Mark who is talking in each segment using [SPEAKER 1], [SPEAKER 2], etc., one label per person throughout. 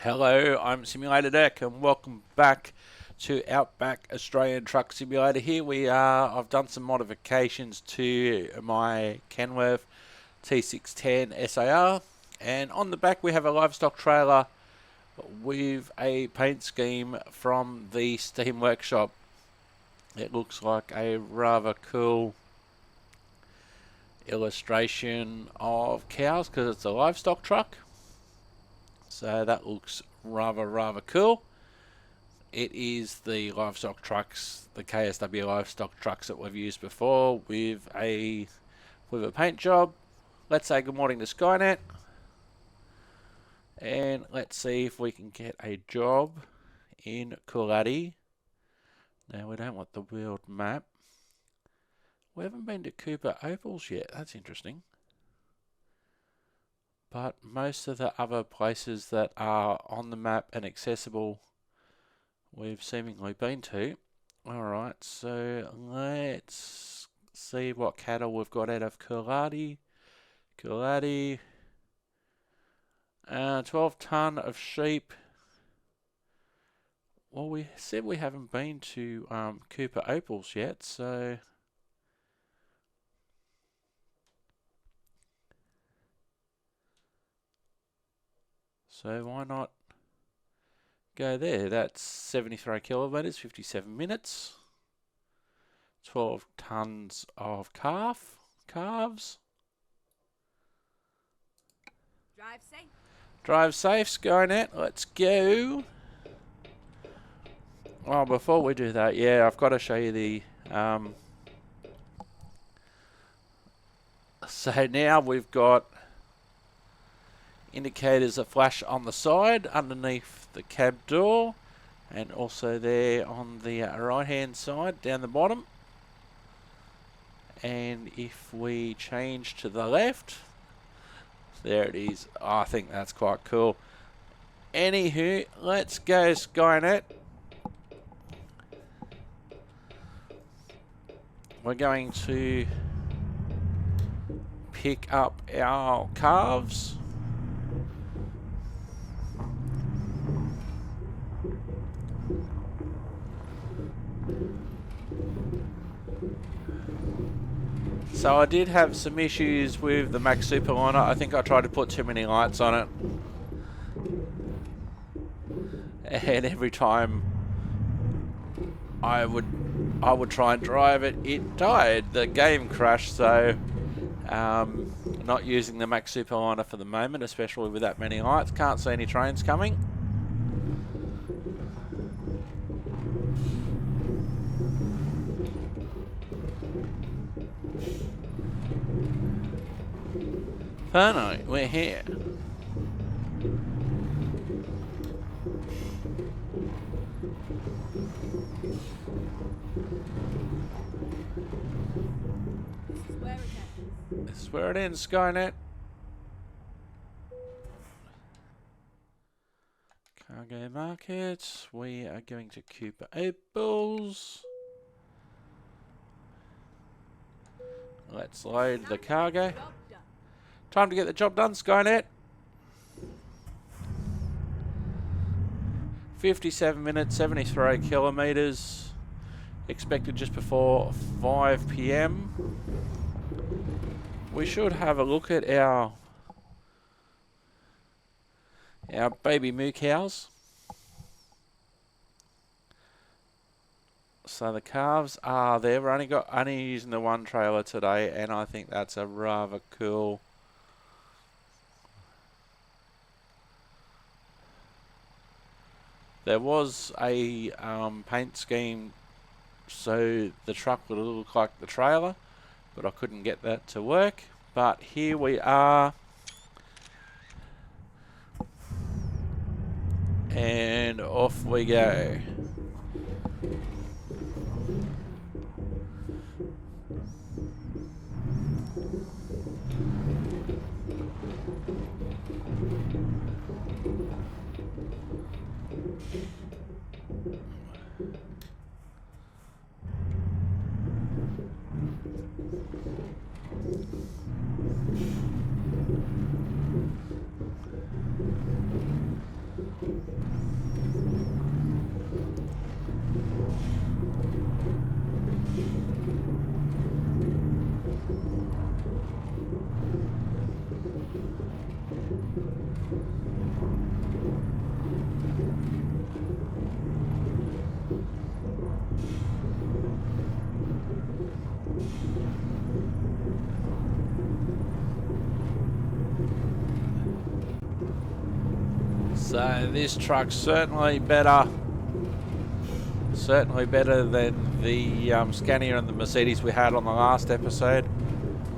[SPEAKER 1] Hello, I'm Simulator Deck and welcome back to Outback Australian Truck Simulator. Here we are. I've done some modifications to my Kenworth T610 SAR, and on the back we have a livestock trailer with a paint scheme from the Steam Workshop. It looks like a rather cool illustration of cows because it's a livestock truck. So that looks rather cool. It is the livestock trucks, the KSW livestock trucks that we've used before with a paint job. Let's say good morning to Skynet. And let's see if we can get a job in Coolati. Now we don't want the world map. We haven't been to Cooper Opals yet. That's interesting. But most of the other places that are on the map and accessible, we've seemingly been to. Alright, so let's see what cattle we've got out of Coolati. 12 tonne of sheep. Well, we said we haven't been to Cooper Opals yet, so why not go there? That's 73 kilometres, 57 minutes. 12 tonnes of calves.
[SPEAKER 2] Drive safe.
[SPEAKER 1] Drive safe, Skynet. Let's go. Well, before we do that, yeah, I've got to show you the... So now we've got indicators that flash on the side underneath the cab door, and also there on the right hand side down the bottom. And if we change to the left, there it is. Oh, I think that's quite cool. Anywho, let's go Skynet. We're going to pick up our calves. So I did have some issues with the Max Superliner. I think I tried to put too many lights on it. And every time I would try and drive it, it died. The game crashed, so not using the Max Superliner for the moment, especially with that many lights. Can't see any trains coming. Oh no, we're here. This is where it ends, Skynet. Cargo market. We are going to Cooper Opals. Let's load the cargo. Time to get the job done, Skynet. 57 minutes, 73 kilometres. Expected just before 5 PM. We should have a look at our baby moo cows. So the calves are there. We're only using the one trailer today, and I think that's a rather cool. There was a paint scheme so the truck would look like the trailer, but I couldn't get that to work. But here we are, and off we go. So this truck's certainly better. Certainly better than the Scania and the Mercedes we had on the last episode.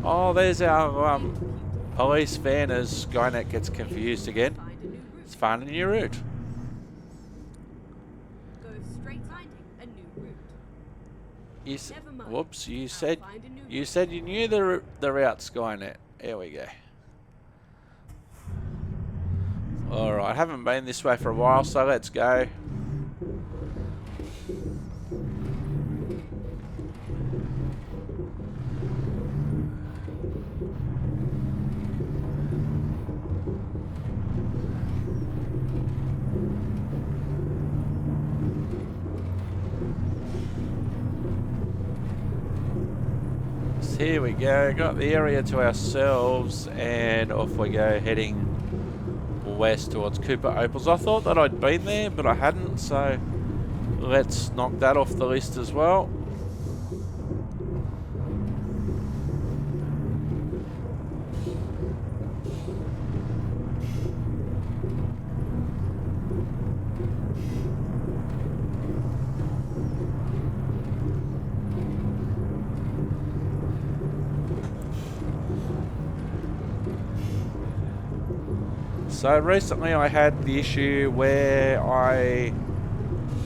[SPEAKER 1] Oh, there's our police van as Skynet gets confused again. It's finding a new route.
[SPEAKER 2] Go straight finding a new route. Never mind.
[SPEAKER 1] Whoops! You
[SPEAKER 2] I'll
[SPEAKER 1] said
[SPEAKER 2] find a new
[SPEAKER 1] you
[SPEAKER 2] route.
[SPEAKER 1] said you knew the route, Skynet. There we go. All right, haven't been this way for a while, so let's go. Here we go, got the area to ourselves and off we go, heading west towards Cooper Opals. I thought that I'd been there, but I hadn't, so let's knock that off the list as well. So recently I had the issue where I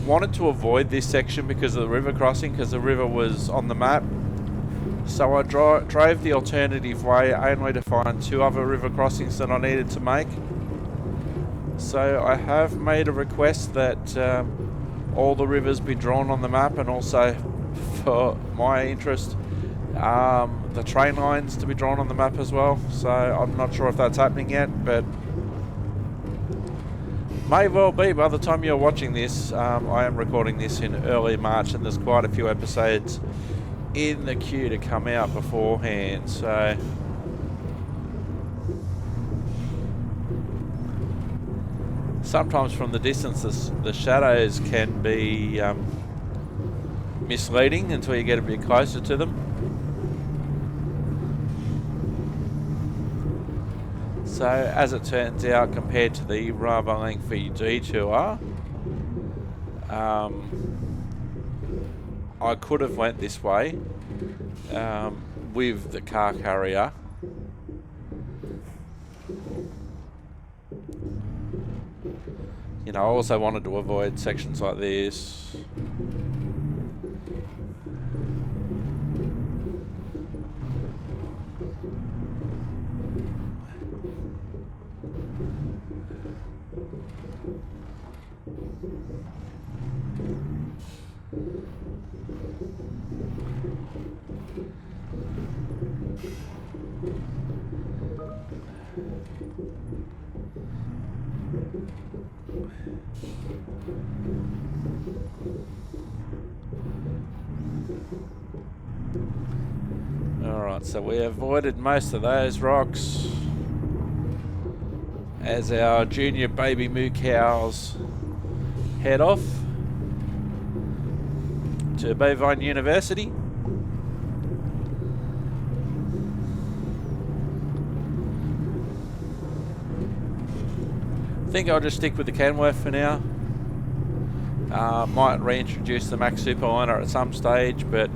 [SPEAKER 1] wanted to avoid this section because of the river crossing, because the river was on the map. So I drove the alternative way only to find 2 other river crossings that I needed to make. So I have made a request that all the rivers be drawn on the map, and also for my interest the train lines to be drawn on the map as well. So I'm not sure if that's happening yet, but may well be by the time you're watching this. I am recording this in early March, and there's quite a few episodes in the queue to come out beforehand. So sometimes from the distance the shadows can be misleading until you get a bit closer to them. So as it turns out, compared to the rather lengthy detour, I could have went this way with the car carrier. You know, I also wanted to avoid sections like this. Alright, so we avoided most of those rocks as our junior baby moo cows head off to Bovine University. I think I'll just stick with the Kenworth for now. Might reintroduce the Max Superliner at some stage, but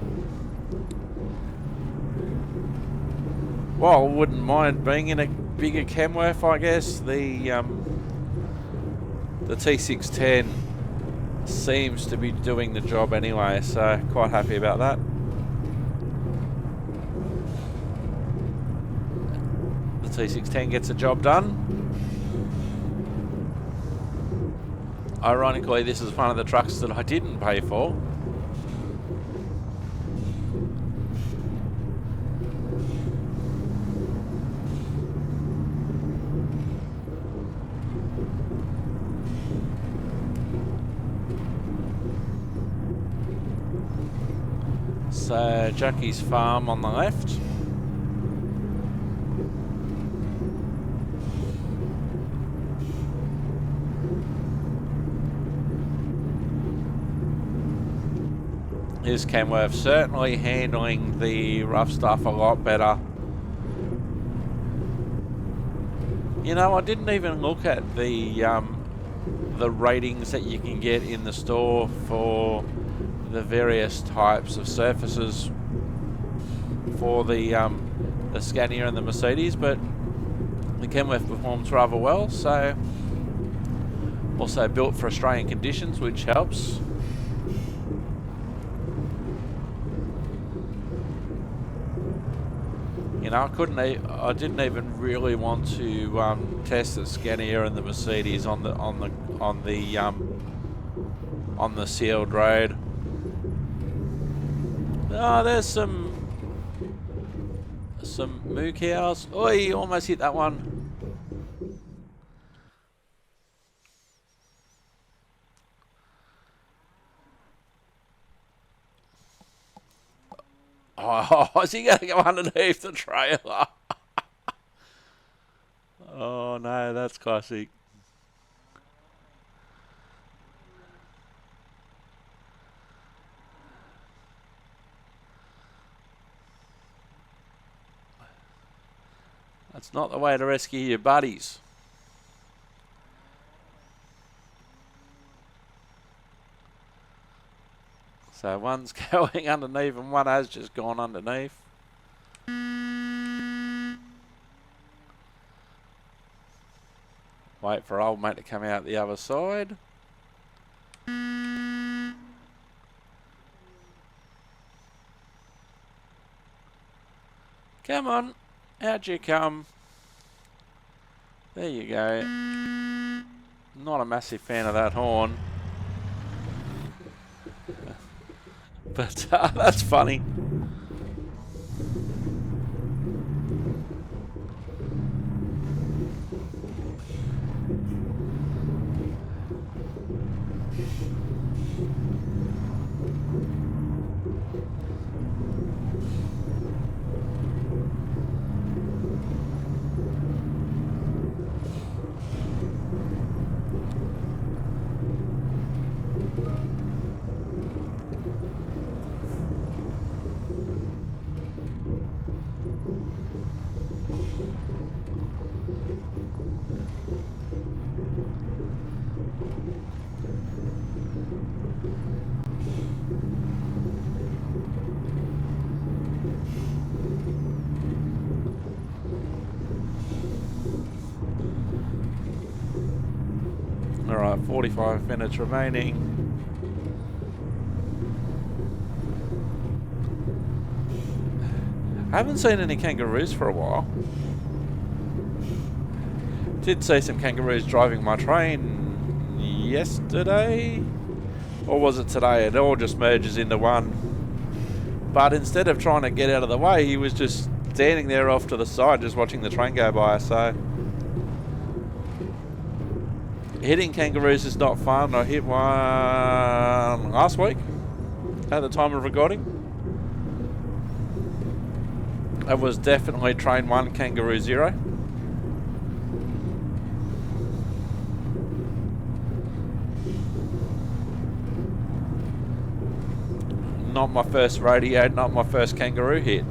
[SPEAKER 1] well, I wouldn't mind being in a bigger Kenworth, I guess. The T610 seems to be doing the job anyway, so quite happy about that. The T610 gets the job done. Ironically, this is one of the trucks that I didn't pay for. So, Jackie's Farm on the left. Here's Kenworth, certainly handling the rough stuff a lot better. You know, I didn't even look at the the ratings that you can get in the store for the various types of surfaces for the Scania and the Mercedes, but the Kenworth performs rather well, so also built for Australian conditions, which helps. You know, I didn't even really want to test the Scania and the Mercedes on the sealed road. Oh, there's some moo cows. Oh, you almost hit that one. Oh, is he going to go underneath the trailer? Oh no, that's classic. That's not the way to rescue your buddies. So one's going underneath and one has just gone underneath. Wait for old mate to come out the other side. Come on, out you come. There you go. Not a massive fan of that horn. But that's funny. Alright, 45 minutes remaining. I haven't seen any kangaroos for a while. Did see some kangaroos driving my train yesterday. Or was it today? It all just merges into one. But instead of trying to get out of the way, he was just standing there off to the side just watching the train go by. So hitting kangaroos is not fun. I hit one last week at the time of recording. It was definitely train 1, kangaroo 0. Not my first rodeo, not my first kangaroo hit.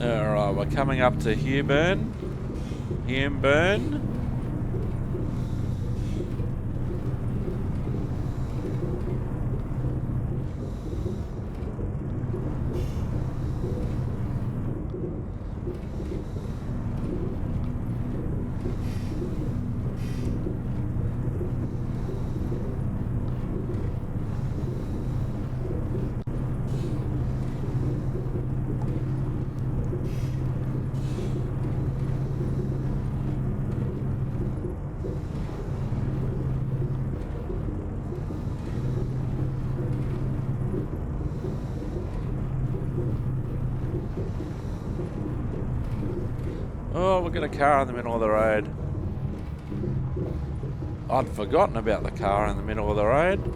[SPEAKER 1] Alright, we're coming up to Humeburn. Oh, we've got a car in the middle of the road. I'd forgotten about the car in the middle of the road.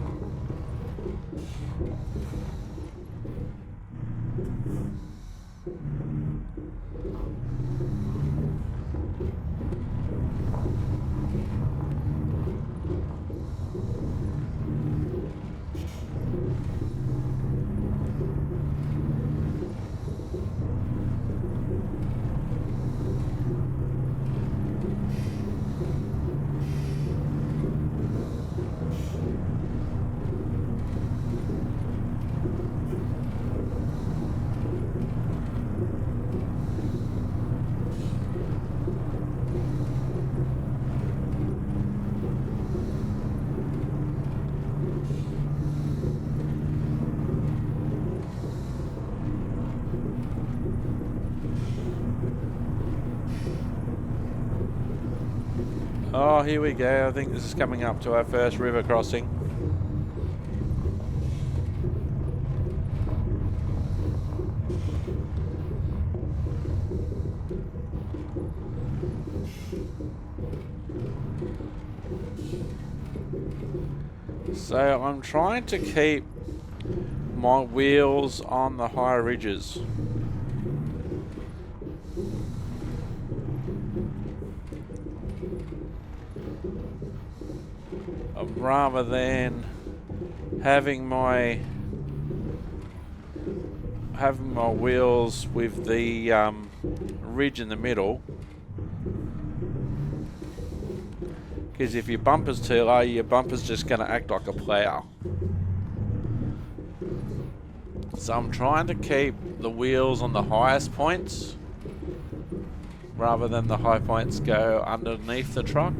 [SPEAKER 1] Oh, here we go. I think this is coming up to our first river crossing. So I'm trying to keep my wheels on the higher ridges. Rather than having my wheels with the ridge in the middle, because if your bumper's too low, your bumper's just going to act like a plough. So I'm trying to keep the wheels on the highest points rather than the high points go underneath the truck.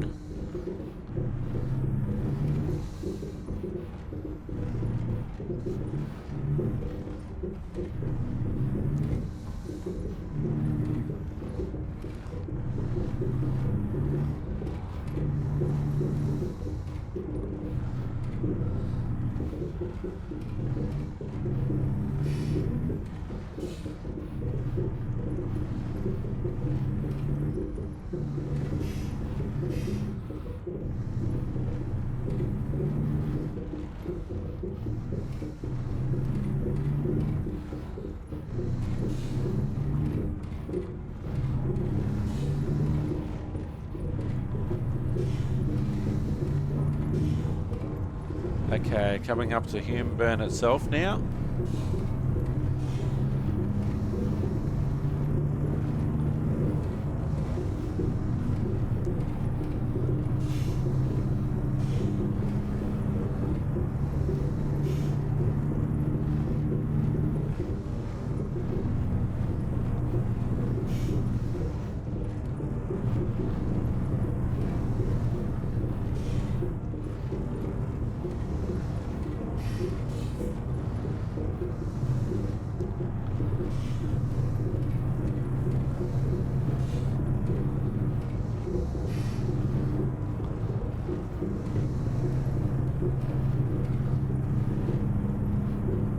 [SPEAKER 1] Okay, coming up to Humeburn itself now.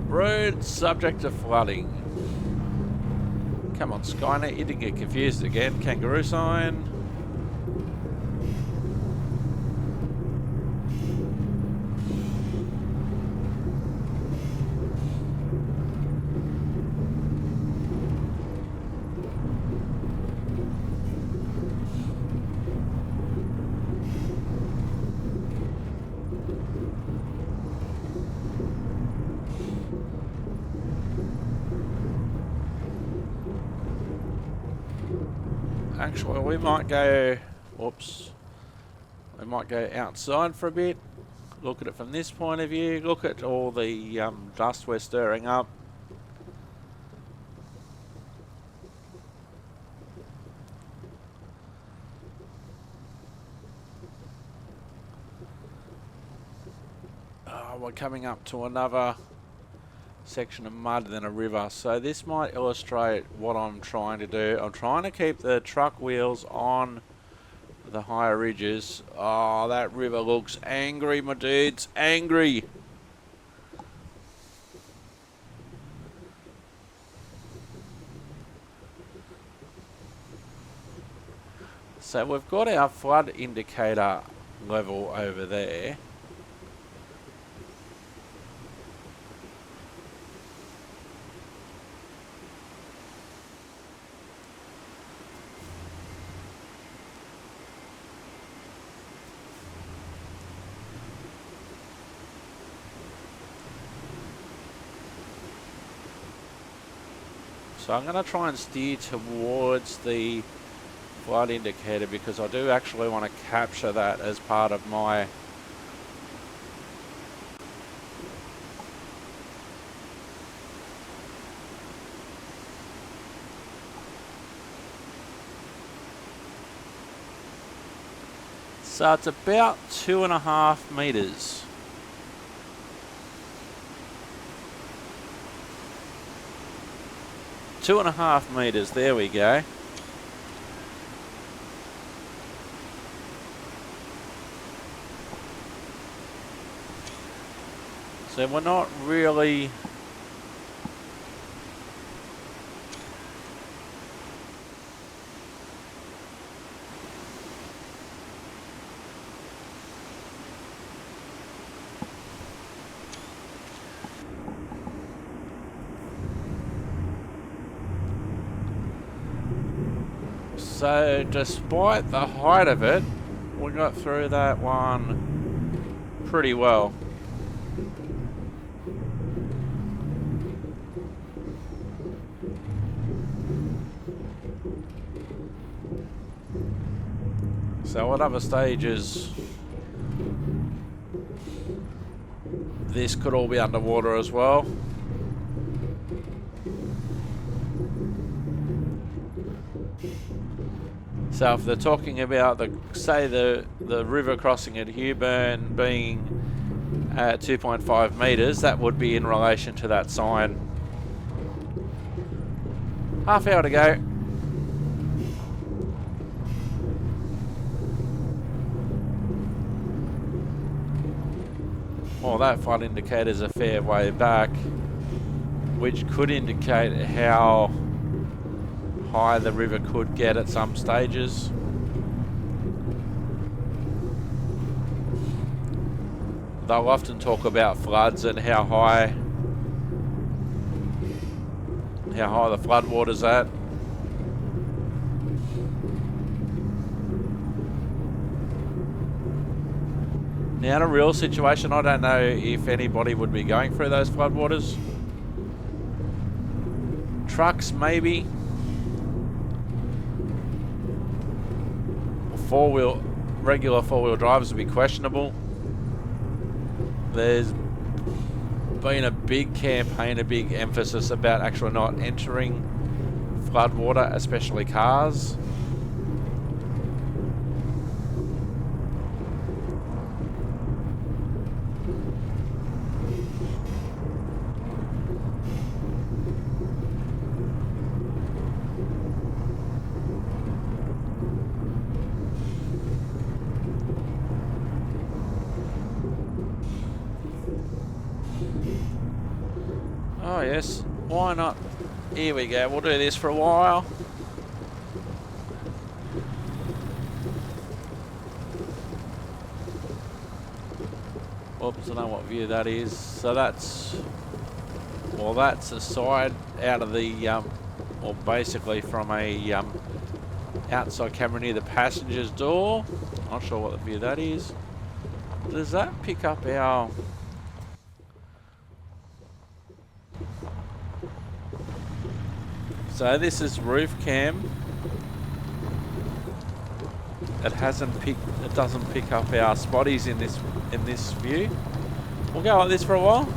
[SPEAKER 1] Road subject to flooding. Come on, Skynet, you didn't get confused again. Kangaroo sign. Actually, we might go, whoops, we might go outside for a bit, look at it from this point of view, look at all the dust we're stirring up. We're coming up to another section of mud than a river, so this might illustrate what I'm trying to do. I'm trying to keep the truck wheels on the higher ridges. Oh, that river looks angry, my dudes, angry. So we've got our flood indicator level over there. So I'm going to try and steer towards the flood indicator because I do actually want to capture that as part of my so it's about 2.5 meters. Two and a half meters, there we go. So we're not really... So despite the height of it, we got through that one pretty well. So at other stages, this could all be underwater as well. So if they're talking about the river crossing at Huburn being at 2.5 metres, that would be in relation to that sign. Half hour to go. Well, that flood indicator is a fair way back, which could indicate how high the river could get at some stages. They'll often talk about floods and how high the flood water's at. Now in a real situation, I don't know if anybody would be going through those floodwaters. Trucks maybe. Regular four-wheel drivers would be questionable. There's been a big campaign, a big emphasis about actually not entering floodwater, especially cars. Oh yes, why not? Here we go, we'll do this for a while. Oops, I don't know what view that is. So that's a side out of the, or basically from a outside camera near the passenger's door. Not sure what the view that is. Does that pick up our... So this is roof cam. It doesn't pick up our spotties in this view. We'll go like this for a while.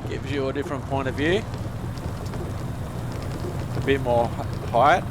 [SPEAKER 1] Gives you a different point of view. A bit more height.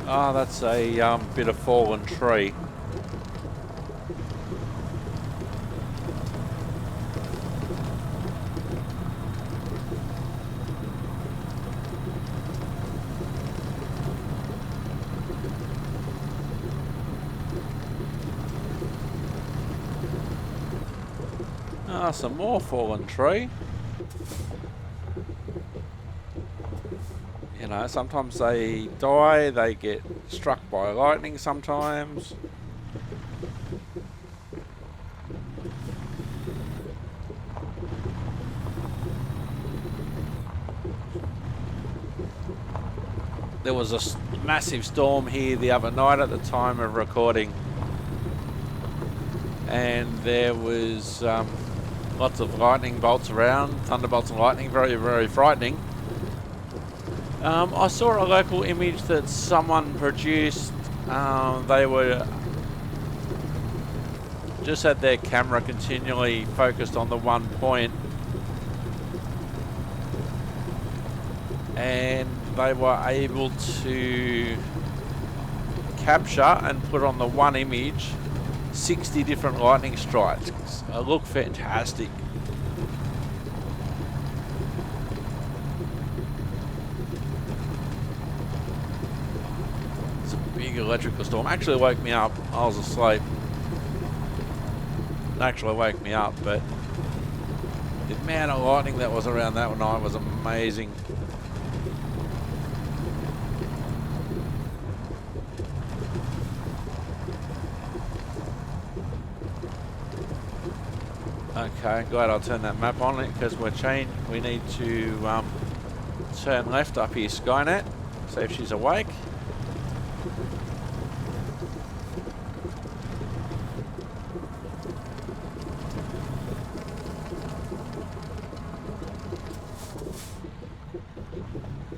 [SPEAKER 1] Ah, that's a bit of fallen tree. Ah, some more fallen tree. You know, sometimes they die, they get struck by lightning sometimes. There was a massive storm here the other night at the time of recording, and there was lots of lightning bolts around, thunderbolts and lightning, very, very frightening. I saw a local image that someone produced. They were just had their camera continually focused on the one point, and they were able to capture and put on the one image 60 different lightning strikes. It looked fantastic. It's a big electrical storm. Actually woke me up. I was asleep. It actually woke me up, but the amount of lightning that was around that night was amazing. Okay, glad I'll turn that map on because we need to turn left up here, Skynet, see if she's awake.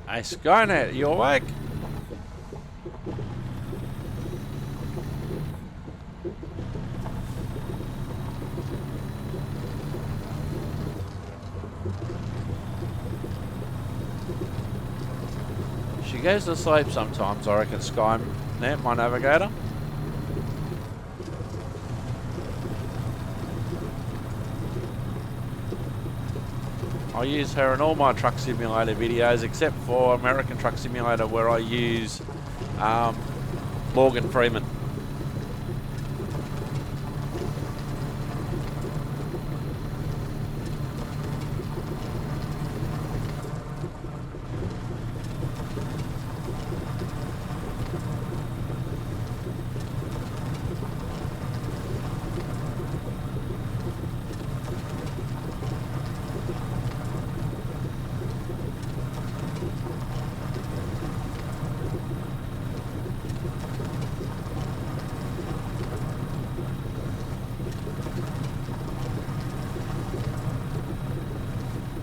[SPEAKER 1] Hey Skynet, you awake? She goes to sleep sometimes, I reckon, Skynet, my navigator. I use her in all my Truck Simulator videos, except for American Truck Simulator, where I use Morgan Freeman.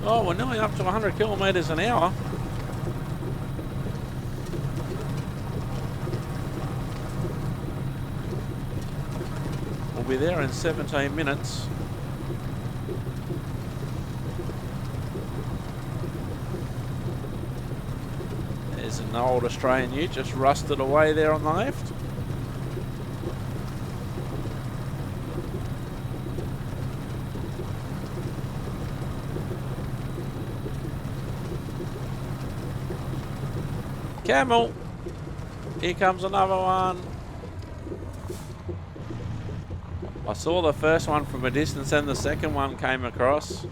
[SPEAKER 1] Oh, we're nearly up to 100 kilometres an hour. We'll be there in 17 minutes. There's an old Australian ute just rusted away there on the left. Camel! Here comes another one. I saw the first one from a distance and the second one came across.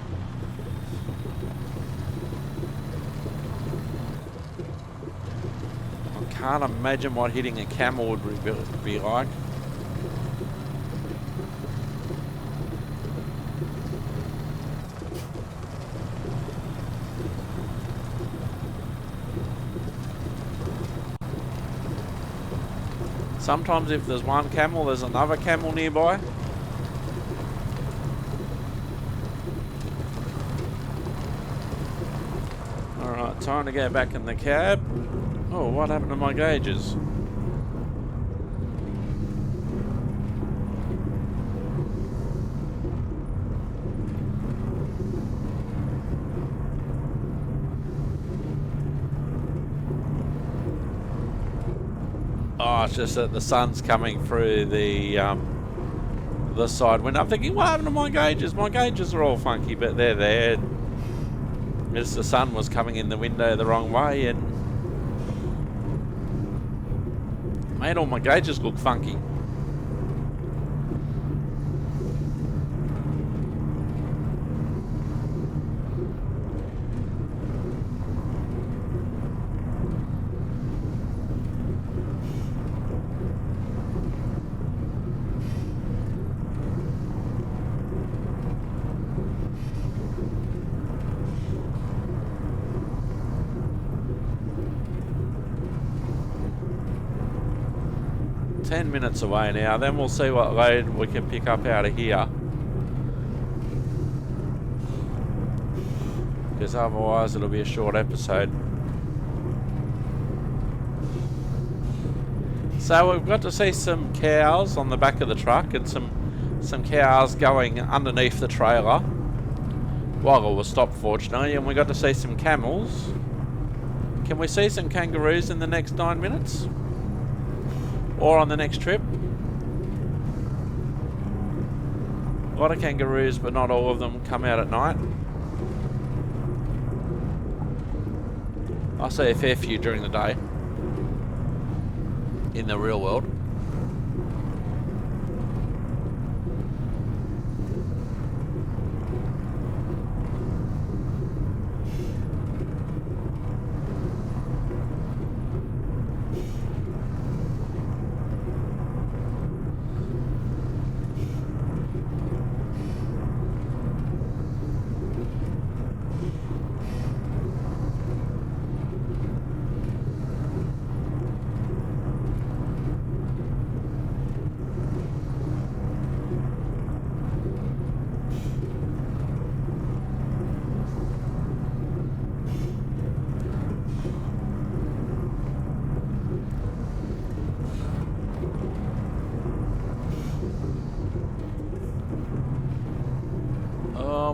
[SPEAKER 1] I can't imagine what hitting a camel would be like. Sometimes if there's one camel, there's another camel nearby. Alright, time to go back in the cab. Oh, what happened to my gauges? Oh, it's just that the sun's coming through the side window. I'm thinking, what happened to my gauges? My gauges are all funky, but they're there. Just the sun was coming in the window the wrong way and made all my gauges look funky. 10 minutes away now. Then we'll see what load we can pick up out of here. Because otherwise it'll be a short episode. So we've got to see some cows on the back of the truck and some cows going underneath the trailer while it was stopped, fortunately, and we got to see some camels. Can we see some kangaroos in the next 9 minutes? Or on the next trip? A lot of kangaroos, but not all of them come out at night. I see a fair few during the day in the real world.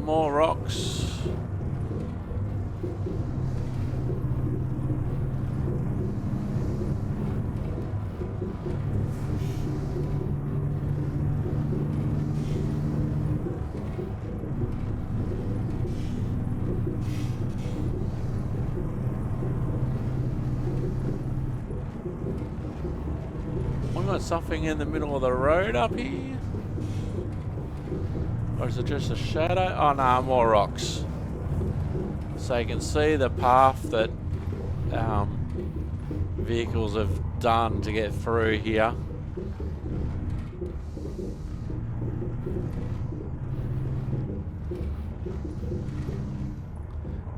[SPEAKER 1] More rocks. We've got something in the middle of the road up here. Or is it just a shadow? Oh no, more rocks. So you can see the path that vehicles have done to get through here.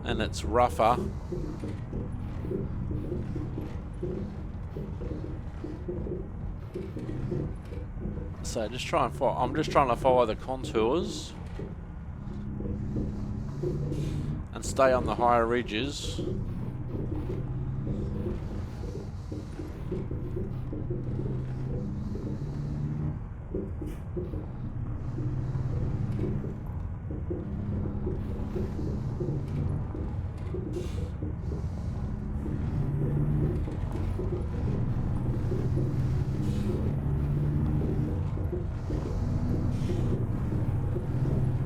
[SPEAKER 1] And it's rougher. So just try and follow, I'm just trying to follow the contours and stay on the higher ridges.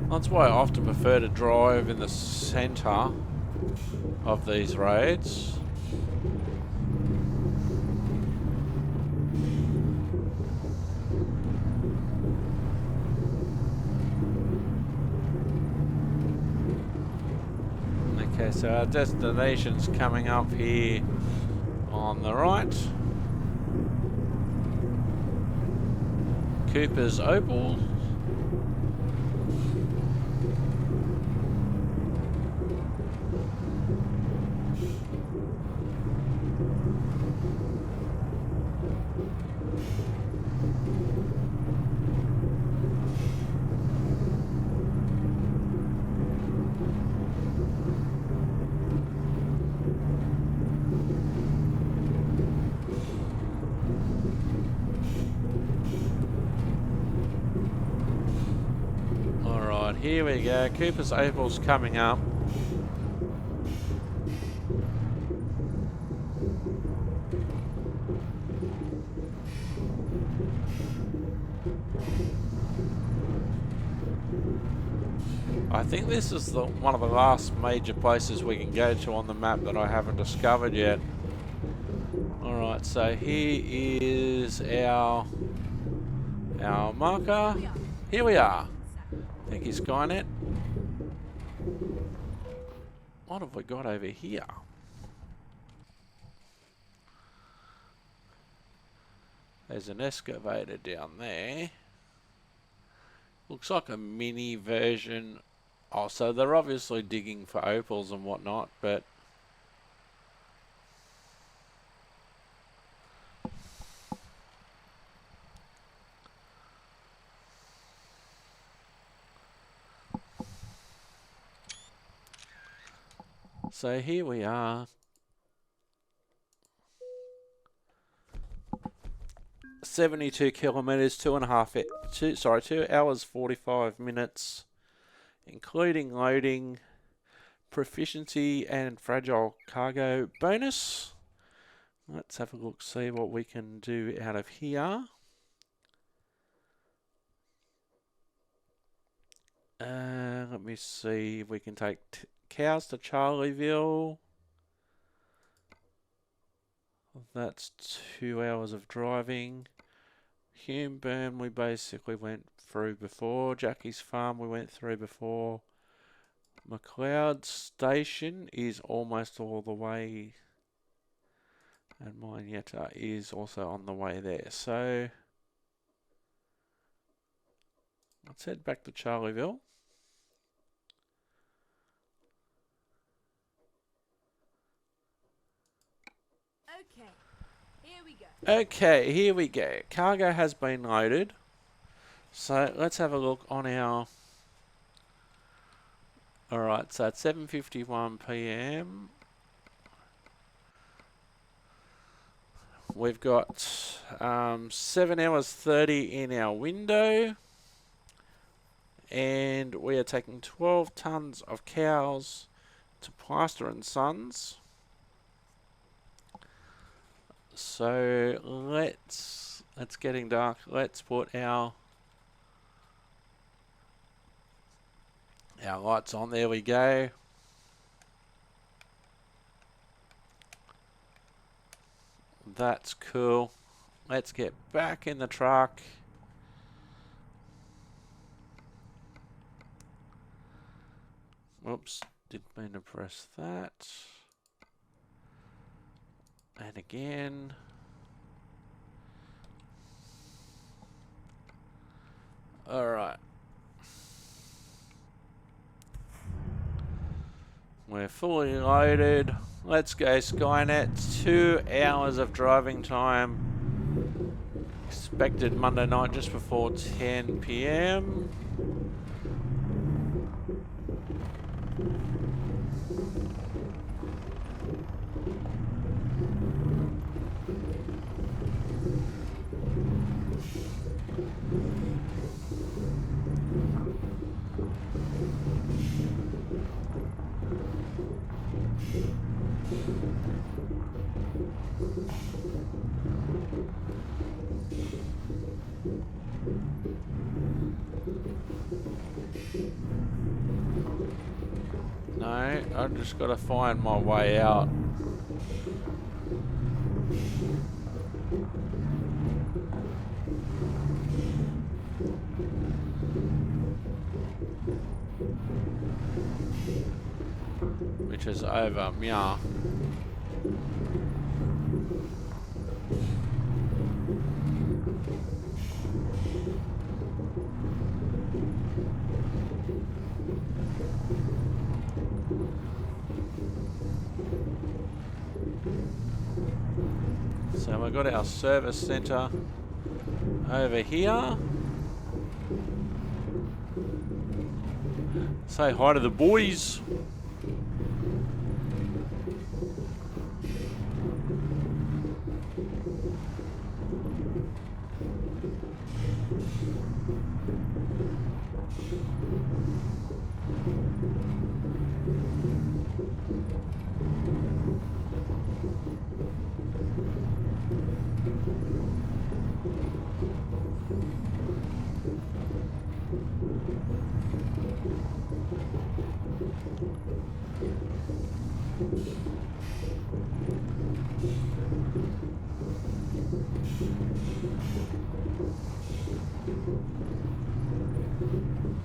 [SPEAKER 1] That's why I often prefer to drive in the centre of these roads. Okay, so our destination's coming up here on the right. Cooper's Opal. Here we go, Cooper's Opal's coming up. I think this is one of the last major places we can go to on the map that I haven't discovered yet. Alright, so here is our marker. Here we are. I think he's Skynet. What have we got over here? There's an excavator down there. Looks like a mini version. Oh, so they're obviously digging for opals and whatnot, but So here we are. 72 kilometres, 2 hours 45 minutes, including loading, proficiency and fragile cargo bonus. Let's have a look, see what we can do out of here. Let me see if we can take cows to Charlieville. That's 2 hours of driving. Humeburn we basically went through before. Jackie's Farm we went through before. McLeod Station is almost all the way, and Mineta is also on the way there. So let's head back to Charlieville. Okay, here we go. Cargo has been loaded. So let's have a look on our... Alright, so it's 7:51 PM. We've got 7 hours 30 in our window. And we are taking 12 tonnes of cows to Plaster and Sons. So it's getting dark. Let's put our lights on. There we go. That's cool. Let's get back in the truck. Whoops, didn't mean to press that. And again. Alright. We're fully loaded. Let's go Skynet. 2 hours of driving time. Expected Monday night just before 10 PM. No, I've just got to find my way out. Which is over, yeah. So we've got our service centre over here. Say hi to the boys.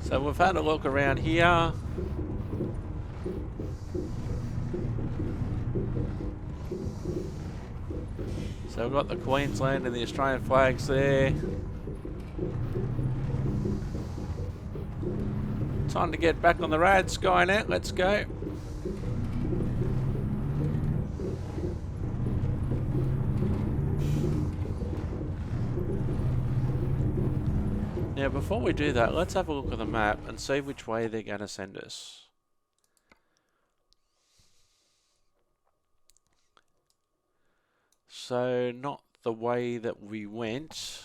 [SPEAKER 1] So we've had a look around here. So we've got the Queensland and the Australian flags there. Time to get back on the road, Skynet, let's go. Now before we do that, let's have a look at the map and see which way they're going to send us. So not the way that we went.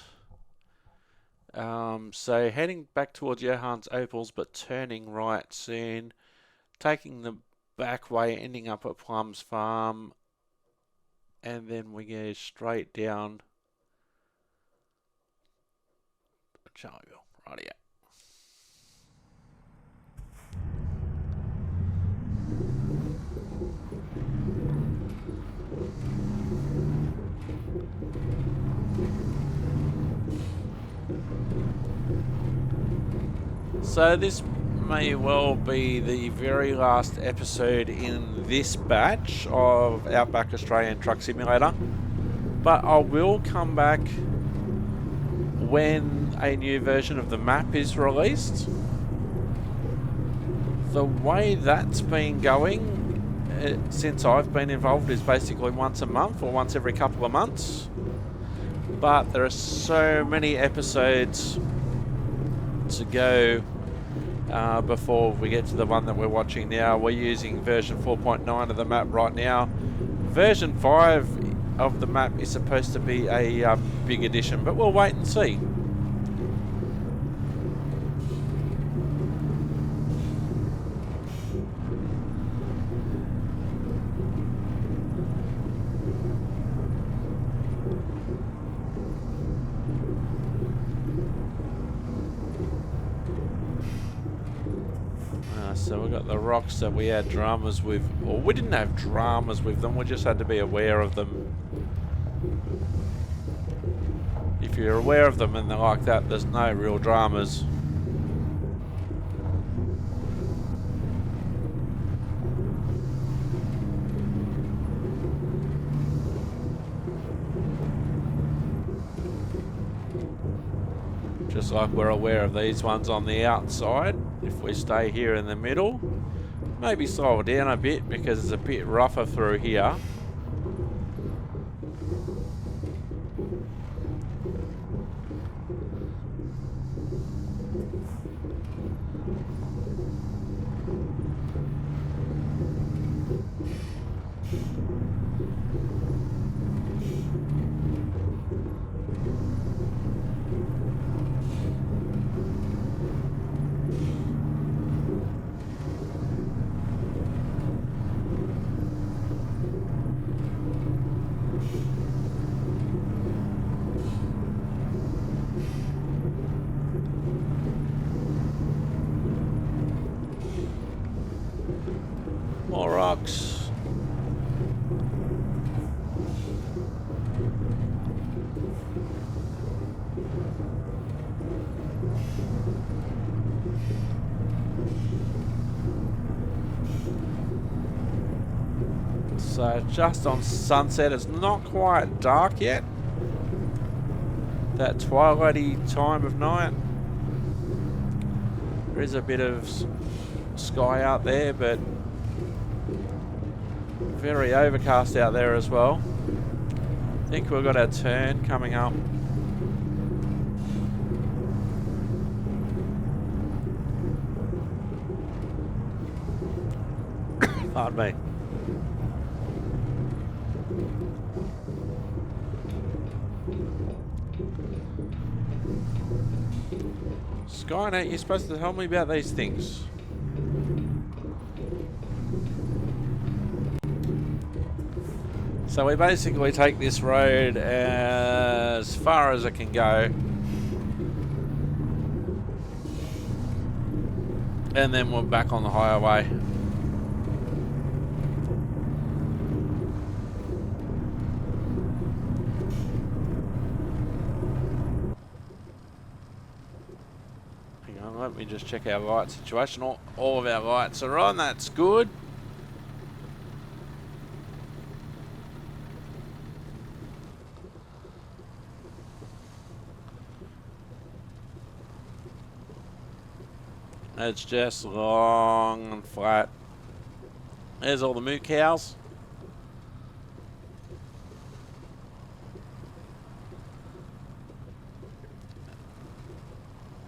[SPEAKER 1] So heading back towards Johan's Opals, but turning right soon. Taking the back way, ending up at Plum's Farm. And then we go straight down Charleville. Rightio. So this may well be the very last episode in this batch of Outback Australian Truck Simulator, but I will come back when a new version of the map is released. The way that's been going since I've been involved is basically once a month or once every couple of months, but there are so many episodes to go before we get to the one that we're watching now. We're using version 4.9 of the map right now. Version 5 of the map is supposed to be a big addition, but we'll wait and see. So we got the rocks that we had dramas with, or we didn't have dramas with them, we just had to be aware of them. If you're aware of them and they're like that, there's no real dramas. Just like we're aware of these ones on the outside. If we stay here in the middle, maybe slow it down a bit because it's a bit rougher through here. More rocks. So just on sunset, it's not quite dark yet. That twilighty time of night. There is a bit of sky out there, but very overcast out there as well. I think we've got our turn coming up. Pardon me. Skynet, you're supposed to tell me about these things. So we basically take this road as far as it can go, and then we're back on the highway. Hang on, let me just check our light situation. All of our lights are on, that's good. It's just long and flat. There's all the moo cows.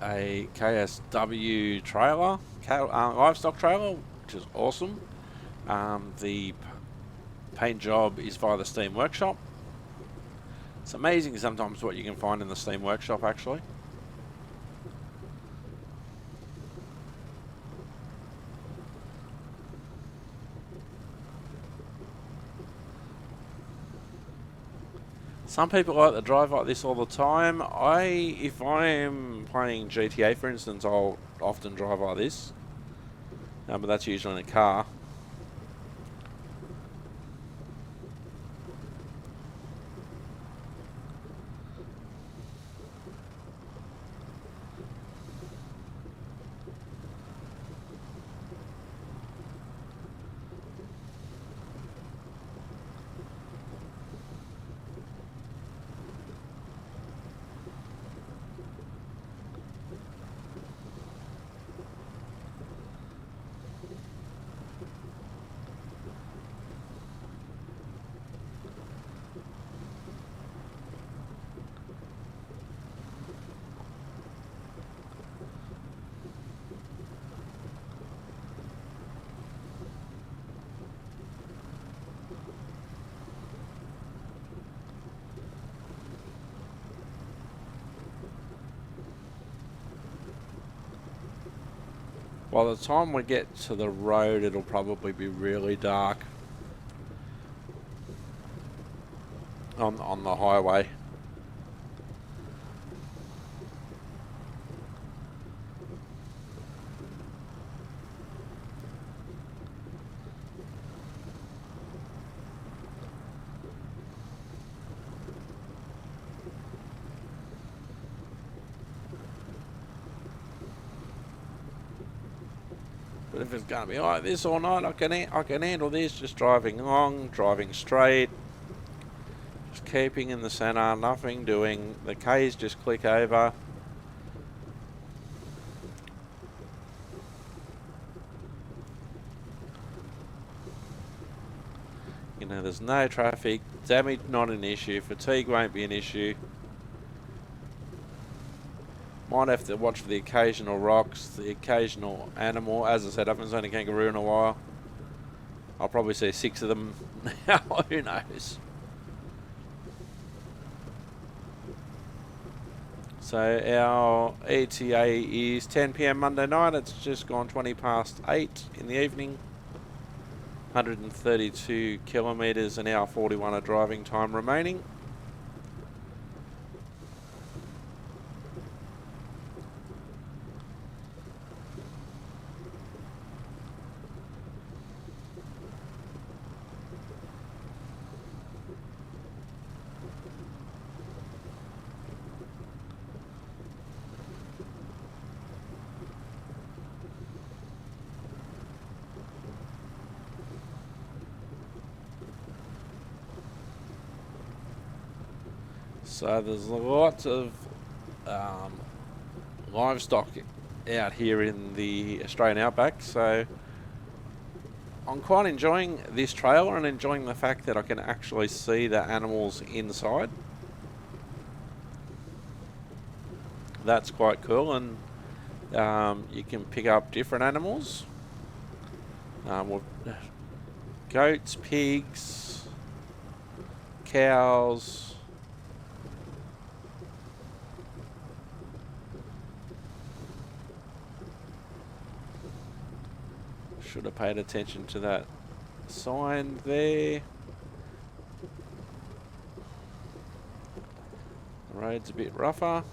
[SPEAKER 1] A KSW trailer, livestock trailer, which is awesome. The paint job is via the Steam Workshop. It's amazing sometimes what you can find in the steam workshop, actually. Some people like to drive like this all the time. If I'm playing GTA, for instance, I'll often drive like this. But that's usually in a car. By the time we get to the road, it'll probably be really dark on the highway. But if it's going to be like this all night, I can handle this. Just driving along, driving straight, just keeping in the centre, nothing doing. The K's just click over. You know, there's no traffic, damage not an issue, fatigue won't be an issue. Might have to watch for the occasional rocks, the occasional animal. As I said, I haven't seen a kangaroo in a while. I'll probably see 6 of them now, who knows. So our ETA is 10 PM Monday night. It's just gone 20 past 8 in the evening. 132 kilometres, an hour 41 of driving time remaining. So there's lots of livestock out here in the Australian outback, so I'm quite enjoying this trailer and enjoying the fact that I can actually see the animals inside. That's quite cool, and you can pick up different animals. With goats, pigs, cows. Should have paid attention to that sign there. The road's a bit rougher.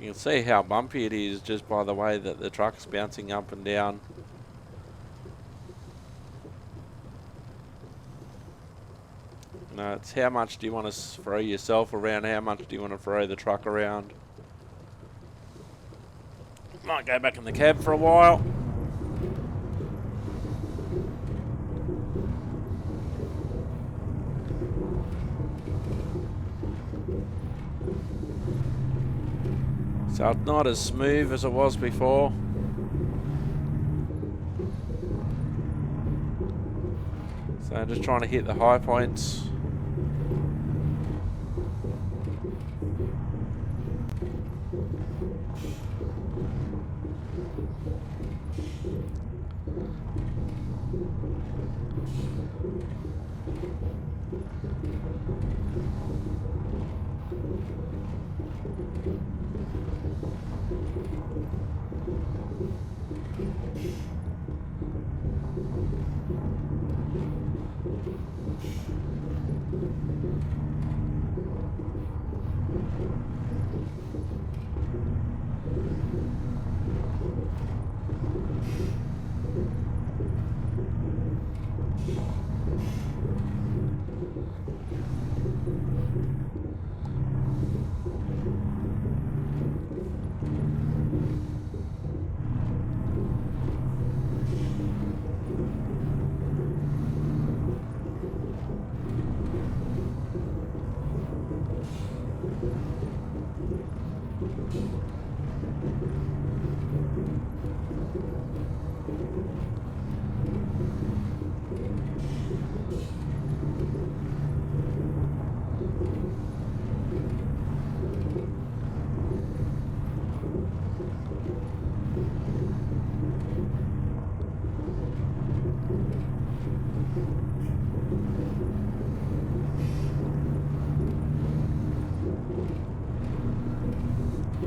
[SPEAKER 1] You can see how bumpy it is just by the way that the truck's bouncing up and down. No, it's how much do you want to throw yourself around, how much do you want to throw the truck around. Might go back in the cab for a while. So it's not as smooth as it was before. So I'm just trying to hit the high points.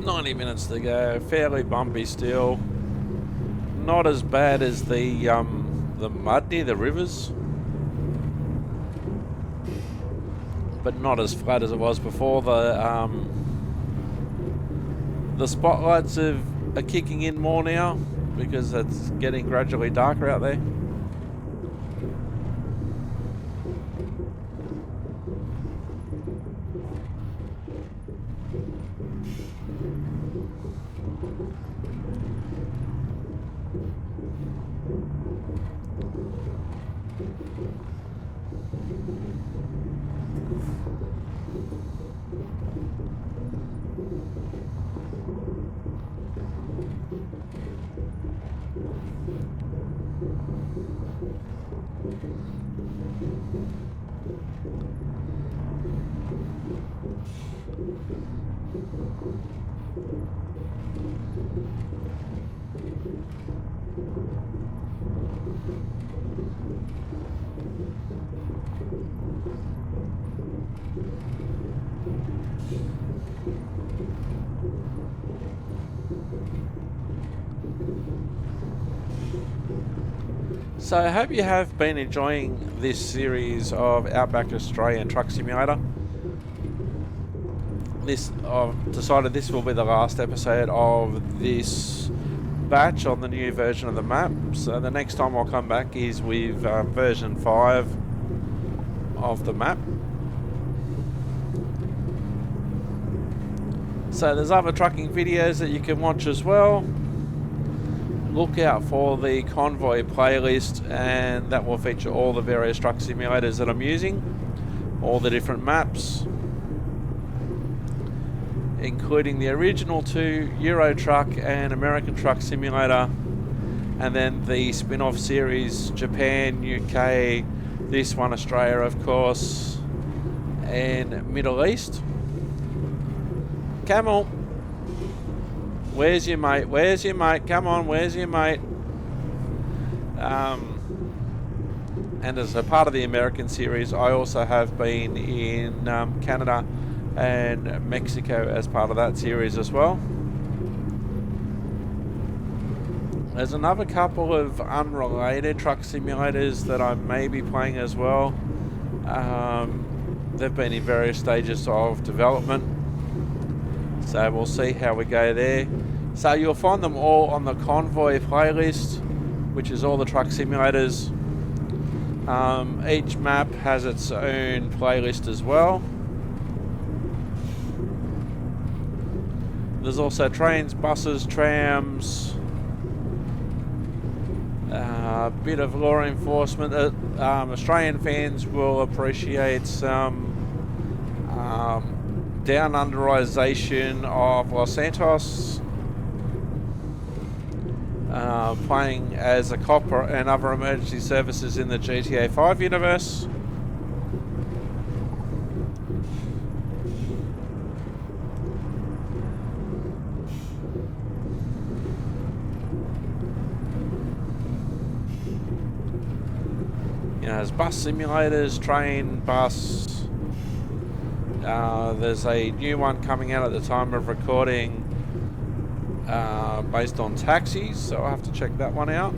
[SPEAKER 1] 90 minutes to go. Fairly bumpy still. Not as bad as the mud near the rivers, but not as flat as it was before. The spotlights are kicking in more now because it's getting gradually darker out there. So I hope you have been enjoying this series of Outback Australian Truck Simulator. I've decided this will be the last episode of this batch on the new version of the map. So the next time I'll come back is with version 5 of the map. So there's other trucking videos that you can watch as well. Look out for the Convoy playlist, and that will feature all the various truck simulators that I'm using, all the different maps, including the original 2 Euro Truck and American Truck Simulator, and then the spin-off series Japan, UK, this one Australia of course, and Middle East. Camel, where's your mate? Where's your mate? Come on, where's your mate? And as a part of the American series, I also have been in Canada and Mexico as part of that series as well. There's another couple of unrelated truck simulators that I may be playing as well. They've been in various stages of development, so we'll see how we go there. So you'll find them all on the Convoy playlist, which is all the truck simulators. Each map has its own playlist as well. There's also trains, buses, trams, a bit of law enforcement. Australian fans will appreciate some down-underization of Los Santos, playing as a cop and other emergency services in the GTA 5 universe. there's bus simulators, train, bus. There's a new one coming out at the time of recording based on taxis, so I'll have to check that one out.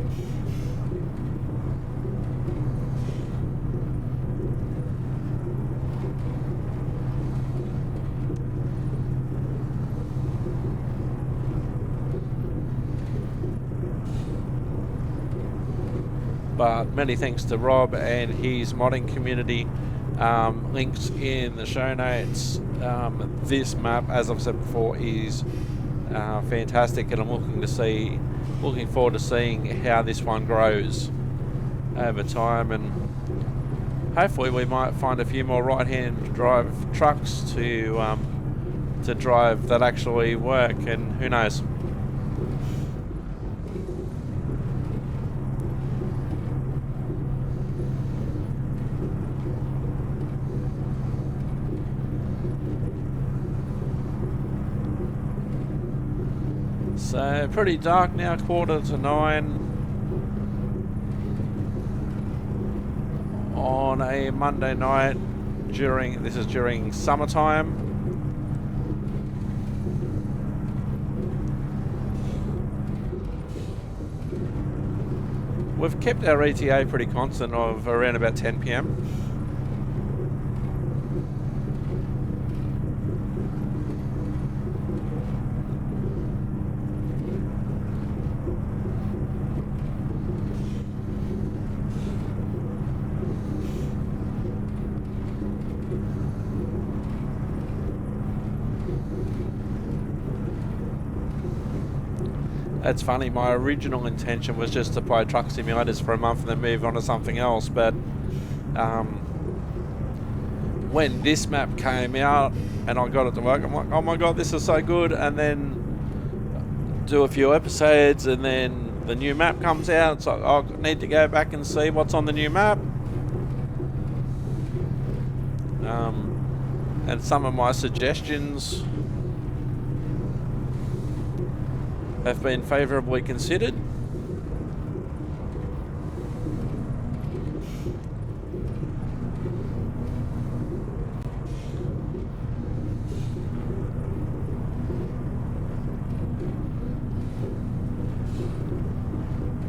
[SPEAKER 1] But many thanks to Rob and his modding community. Links in the show notes. This map, as I've said before, is fantastic, and I'm looking forward to seeing how this one grows over time, and hopefully we might find a few more right-hand drive trucks to drive that actually work, and who knows. So pretty dark now, 8:45 on a Monday night during summertime. We've kept our ETA pretty constant of around about 10 p.m. It's funny, my original intention was just to play truck simulators for a month and then move on to something else, but when this map came out and I got it to work, I'm like, oh my god, this is so good, and then do a few episodes and then the new map comes out. It's like, I need to go back and see what's on the new map. And some of my suggestions have been favourably considered.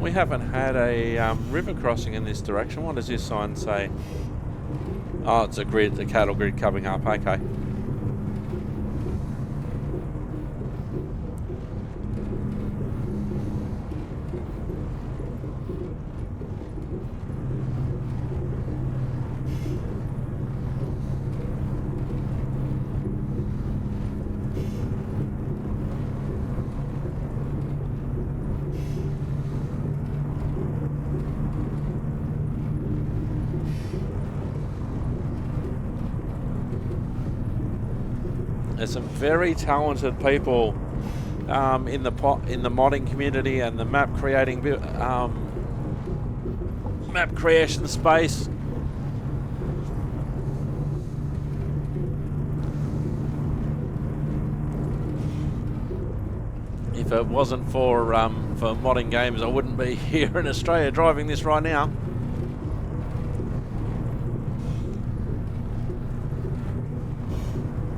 [SPEAKER 1] We haven't had a river crossing in this direction. What does this sign say? Oh, it's a grid, the cattle grid coming up. Okay. There's some very talented people in the modding community and the map creation space. If it wasn't for modding games, I wouldn't be here in Australia driving this right now.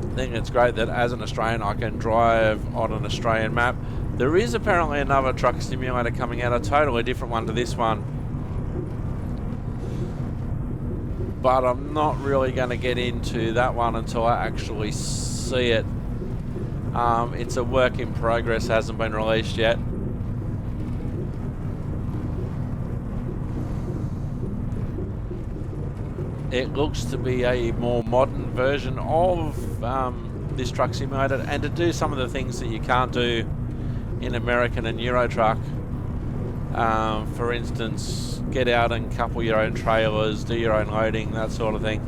[SPEAKER 1] I think it's great that as an Australian I can drive on an Australian map. There is apparently another truck simulator coming out, a totally different one to this one, but I'm not really going to get into that one until I actually see it. It's a work in progress, hasn't been released yet. It looks to be a more modern version of this truck simulator, and to do some of the things that you can't do in American and Euro truck. For instance, get out and couple your own trailers, do your own loading, that sort of thing.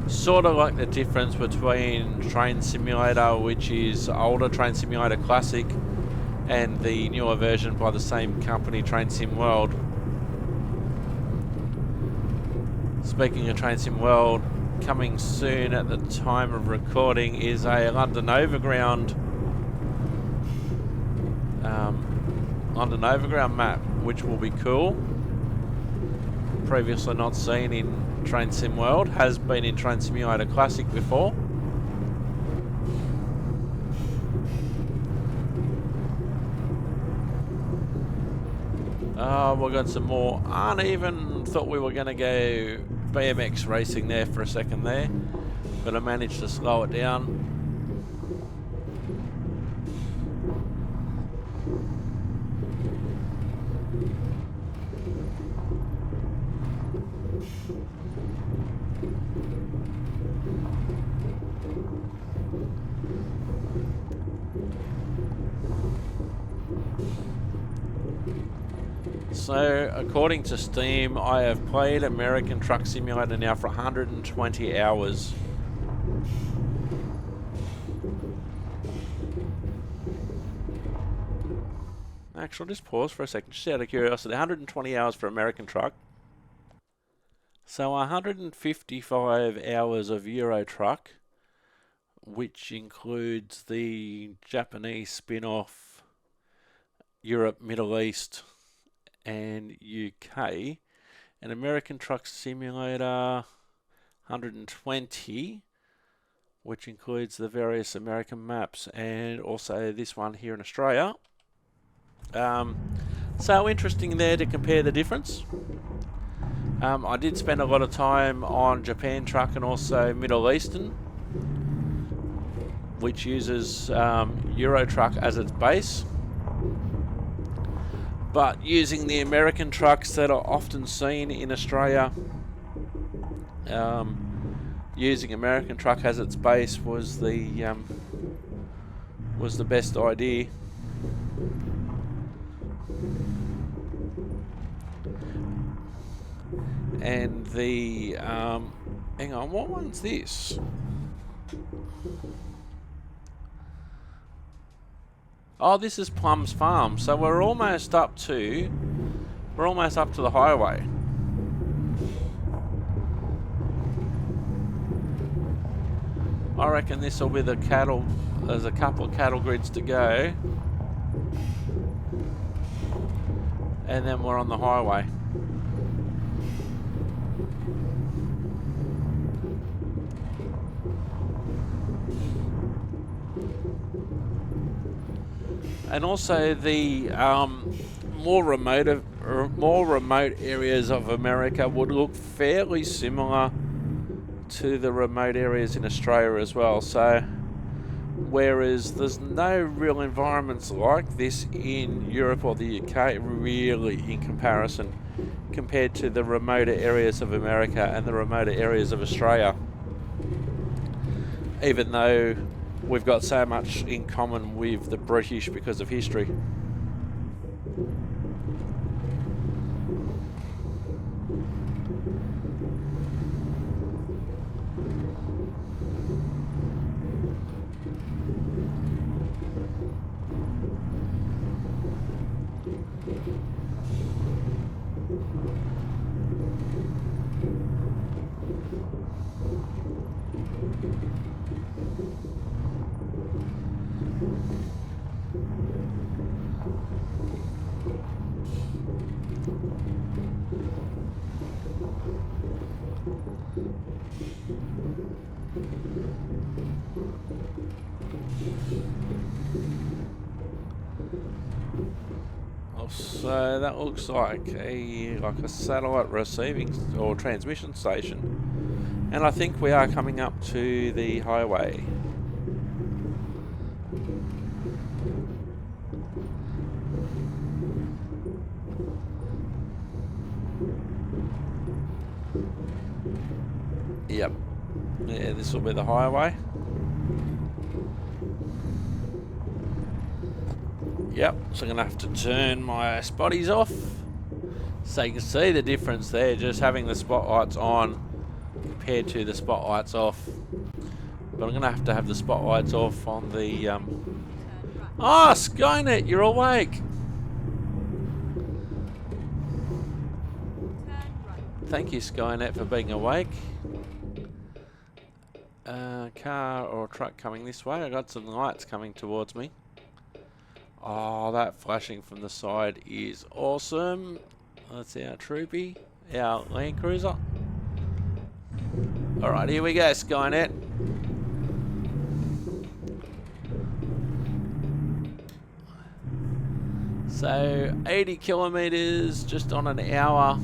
[SPEAKER 1] Sort of like the difference between Train Simulator, which is older Train Simulator Classic, and the newer version by the same company, Train Sim World. Speaking of Train Sim World, coming soon at the time of recording is a London Overground on an overground map, which will be cool. Previously not seen in Train Sim World, has been in Train Simulator Classic before. We've got some more uneven. Thought we were going to go BMX racing there for a second there, but I managed to slow it down. So, according to Steam, I have played American Truck Simulator now for 120 hours. Actually, I'll just pause for a second, just out of curiosity. 120 hours for American Truck. So, 155 hours of Euro Truck, which includes the Japanese spin-off, Europe, Middle East, and UK. An American Truck Simulator 120, which includes the various American maps and also this one here in Australia. So interesting there to compare the difference. I did spend a lot of time on Japan Truck and also Middle Eastern, which uses Euro Truck as its base. But using the American trucks that are often seen in Australia, using American Truck as its base was the best idea. And the hang on, what one's this? Oh, this is Plum's Farm. So we're almost up to the highway. I reckon this will be the cattle. There's a couple of cattle grids to go, and then we're on the highway. And also the more remote areas of America would look fairly similar to the remote areas in Australia as well. So whereas there's no real environments like this in Europe or the UK really in comparison compared to the remoter areas of America and the remoter areas of Australia, even though we've got so much in common with the British because of history. So that looks like a satellite receiving or transmission station, and I think we are coming up to the highway. Yep, yeah, this will be the highway. Yep, so I'm going to have to turn my spotties off so you can see the difference there, just having the spotlights on compared to the spotlights off. But I'm going to have the spotlights off on the... Oh, Skynet, you're awake! Thank you, Skynet, for being awake. Car or truck coming this way. I got some lights coming towards me. Oh, that flashing from the side is awesome. That's our troopy, our Land Cruiser. Alright, here we go, Skynet. So, 80 kilometres, just on an hour.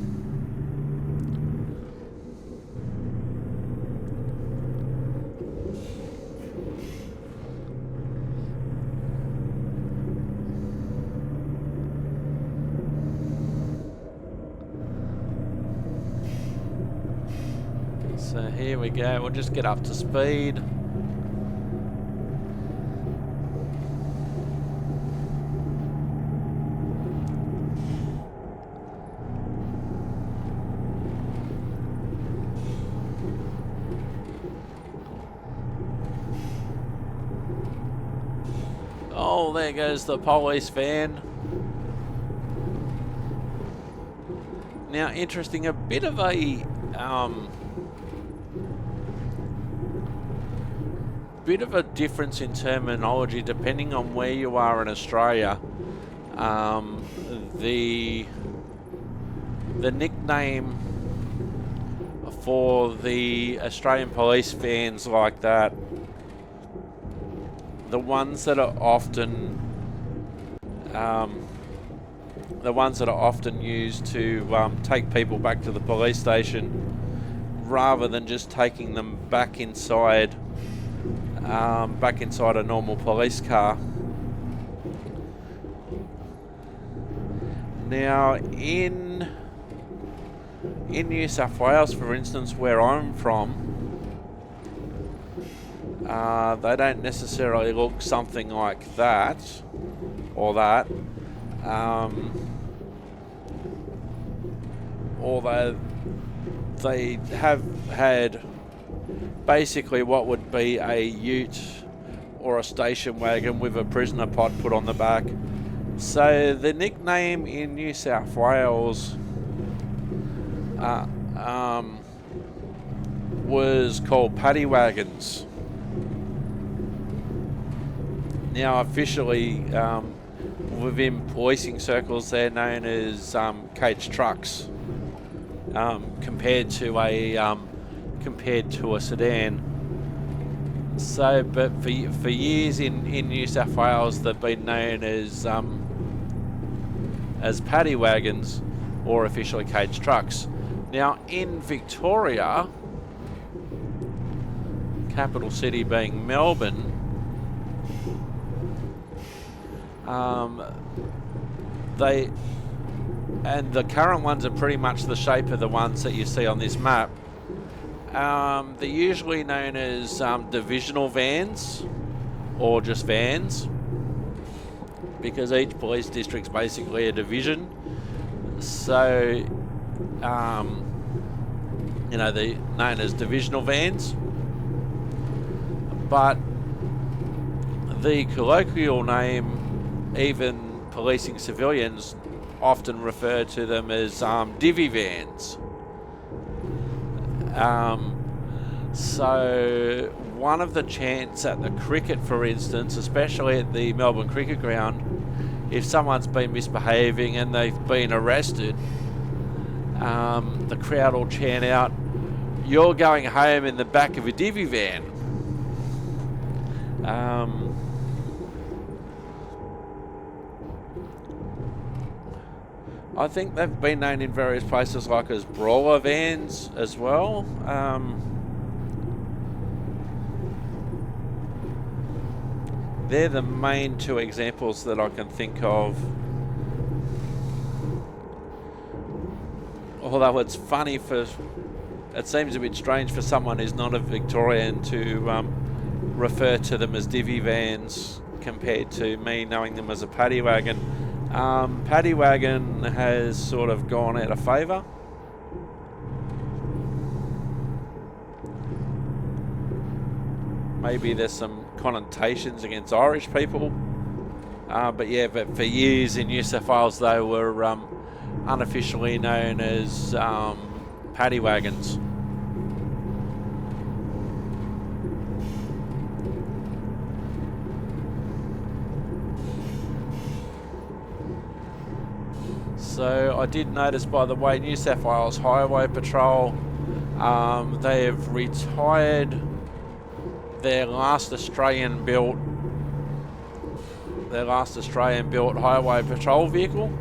[SPEAKER 1] So here we go, we'll just get up to speed. Oh, there goes the police van. Now, interesting, a bit of a difference in terminology depending on where you are in Australia. The nickname for the Australian police vans like that, the ones that are often used to take people back to the police station rather than just taking them back inside a normal police car. Now in New South Wales, for instance, where I'm from, they don't necessarily look something like that or that. Although they have had basically what would be a ute or a station wagon with a prisoner pod put on the back. So the nickname in New South Wales was called paddy wagons. Now officially within policing circles they're known as cage trucks, compared to a sedan. So, but for years in New South Wales, they've been known as paddy wagons, or officially cage trucks. Now, in Victoria, capital city being Melbourne, the current ones are pretty much the shape of the ones that you see on this map. They're usually known as divisional vans, or just vans, because each police district's basically a division. So, they're known as divisional vans. But the colloquial name, even policing civilians often refer to them as divvy vans. So one of the chants at the cricket, for instance, especially at the Melbourne Cricket Ground, if someone's been misbehaving and they've been arrested, the crowd will chant out, "You're going home in the back of a divvy van." I think they've been known in various places like as brawler vans as well. They're the main two examples that I can think of. Although it seems a bit strange for someone who's not a Victorian to refer to them as divvy vans compared to me knowing them as a paddy wagon. Paddy wagon has sort of gone out of favour. Maybe there's some connotations against Irish people. But for years in New South Wales they were unofficially known as paddy wagons. So I did notice, by the way, New South Wales Highway Patrol, they have retired their last Australian built highway patrol vehicle.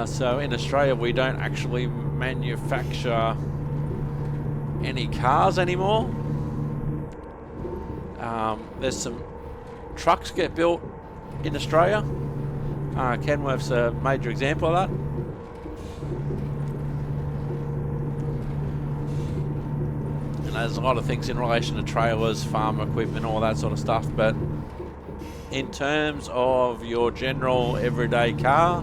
[SPEAKER 1] So in Australia we don't actually manufacture any cars anymore. There's some trucks get built in Australia. Kenworth's a major example of that. And there's a lot of things in relation to trailers, farm equipment, all that sort of stuff. But in terms of your general everyday car,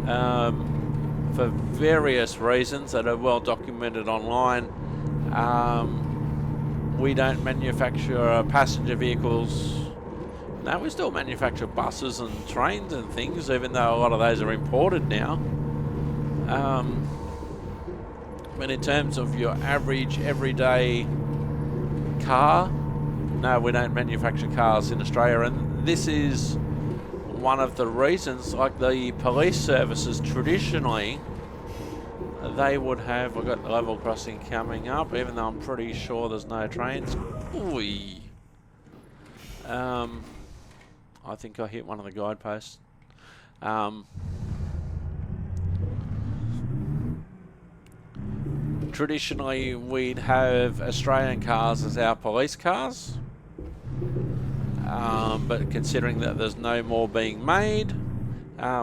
[SPEAKER 1] for various reasons that are well documented online, we don't manufacture passenger vehicles. No, we still manufacture buses and trains and things, even though a lot of those are imported now. But in terms of your average everyday car, no, we don't manufacture cars in Australia. And this is one of the reasons, like the police services traditionally, they would have, we've got the level crossing coming up, even though I'm pretty sure there's no trains. Ooh. I think I hit one of the guideposts. Traditionally, we'd have Australian cars as our police cars. But considering that there's no more being made,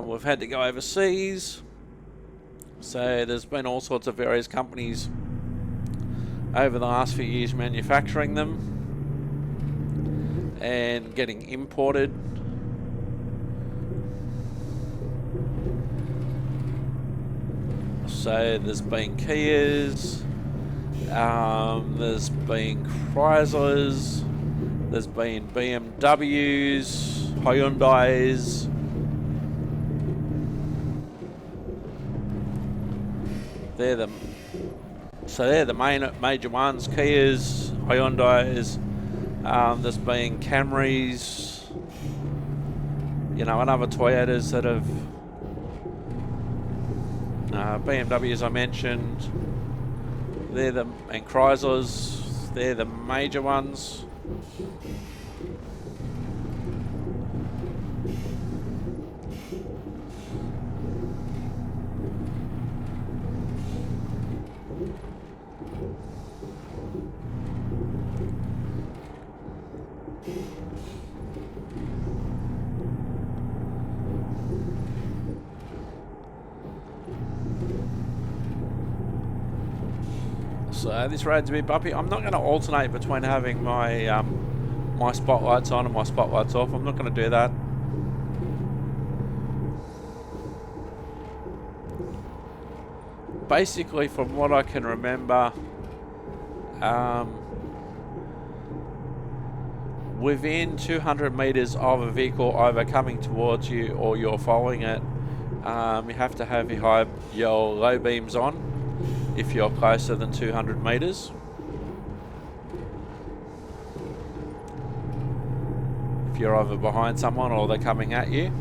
[SPEAKER 1] we've had to go overseas. So there's been all sorts of various companies over the last few years manufacturing them and getting imported. So there's been Kias, there's been Chryslers, there's been BMWs, Hyundais. They're the major ones. Kias, Hyundais. There's been Camrys, and other Toyotas that have BMWs I mentioned. And Chryslers. They're the major ones. So this road's a bit bumpy. I'm not going to alternate between having my my spotlights on and my spotlights off. I'm not going to do that. Basically, from what I can remember, within 200 meters of a vehicle either coming towards you or you're following it, you have to have your low beams on if you're closer than 200 meters. If you're either behind someone or they're coming at you.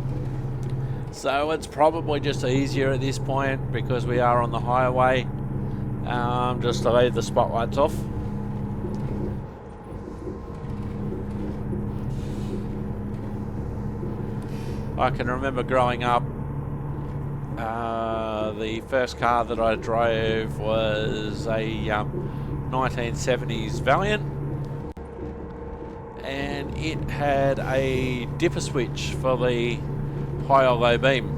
[SPEAKER 1] So it's probably just easier at this point, because we are on the highway, just to leave the spotlights off. I can remember growing up, the first car that I drove was a 1970s Valiant, and it had a dipper switch for the high or low beam.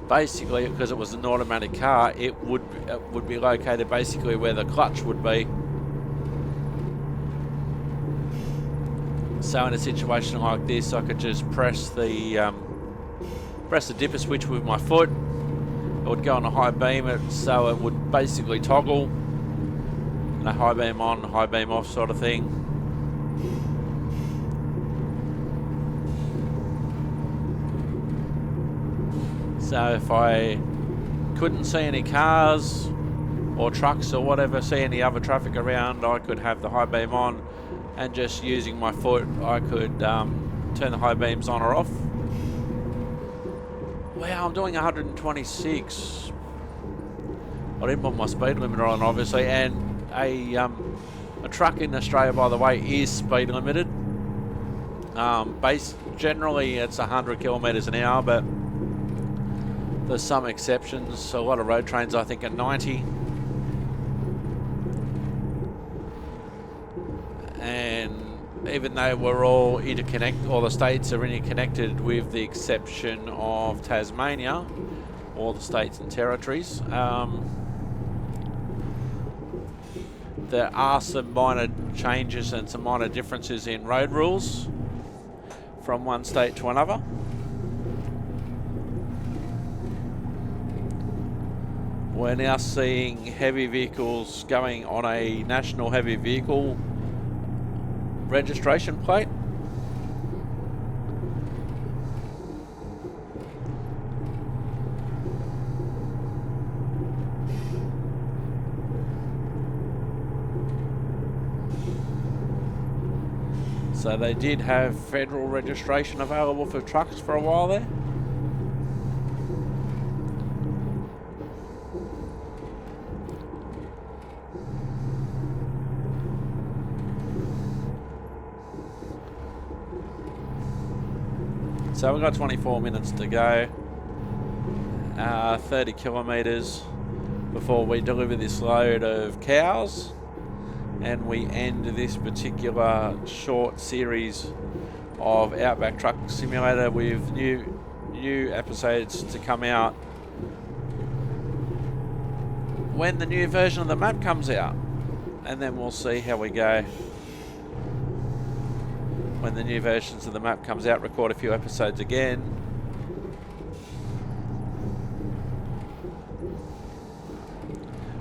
[SPEAKER 1] Basically, because it was an automatic car, it would be located basically where the clutch would be. So in a situation like this, I could just press the dipper switch with my foot. It would go on a high beam, so it would basically toggle, high beam on, high beam off sort of thing. So if I couldn't see any cars or trucks or whatever, see any other traffic around, I could have the high beam on, and just using my foot I could turn the high beams on or off. Wow, I'm doing 126. I didn't put my speed limiter on, obviously, and a truck in Australia, by the way, is speed limited. Generally it's 100 kilometres an hour, but there's some exceptions. A lot of road trains, I think, are 90. And even though we're all interconnected, all the states are interconnected with the exception of Tasmania, all the states and territories, there are some minor changes and some minor differences in road rules from one state to another. We're now seeing heavy vehicles going on a national heavy vehicle registration plate. So they did have federal registration available for trucks for a while there. So we've got 24 minutes to go, 30 kilometres before we deliver this load of cows, and we end this particular short series of Outback Truck Simulator with new episodes to come out when the new version of the map comes out, and then we'll see how we go. When the new versions of the map comes out, record a few episodes again.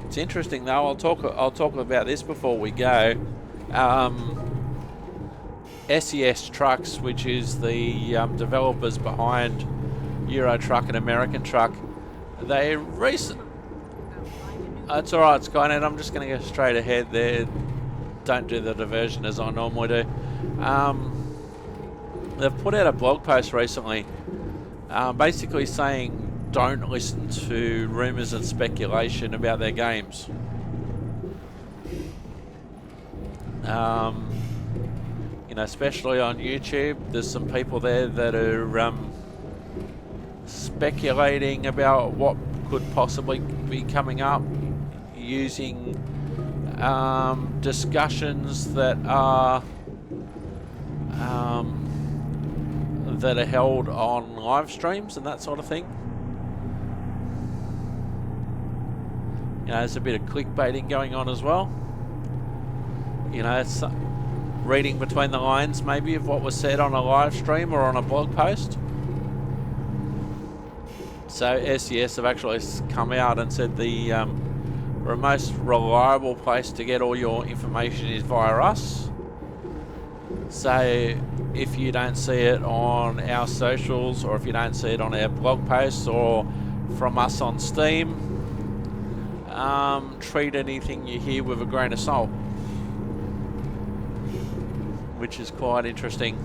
[SPEAKER 1] It's interesting though. I'll talk about this before we go. SES Trucks, which is the developers behind Euro Truck and American Truck, they It's all right, Skynet. I'm just going to go straight ahead there. Don't do the diversion as I normally do. They've put out a blog post recently basically saying don't listen to rumours and speculation about their games. Especially on YouTube, there's some people there that are speculating about what could possibly be coming up, using discussions that are held on live streams and that sort of thing. There's a bit of clickbaiting going on as well. It's reading between the lines maybe of what was said on a live stream or on a blog post. So SES have actually come out and said the most reliable place to get all your information is via us. So if you don't see it on our socials, or if you don't see it on our blog posts or from us on Steam, treat anything you hear with a grain of salt, which is quite interesting.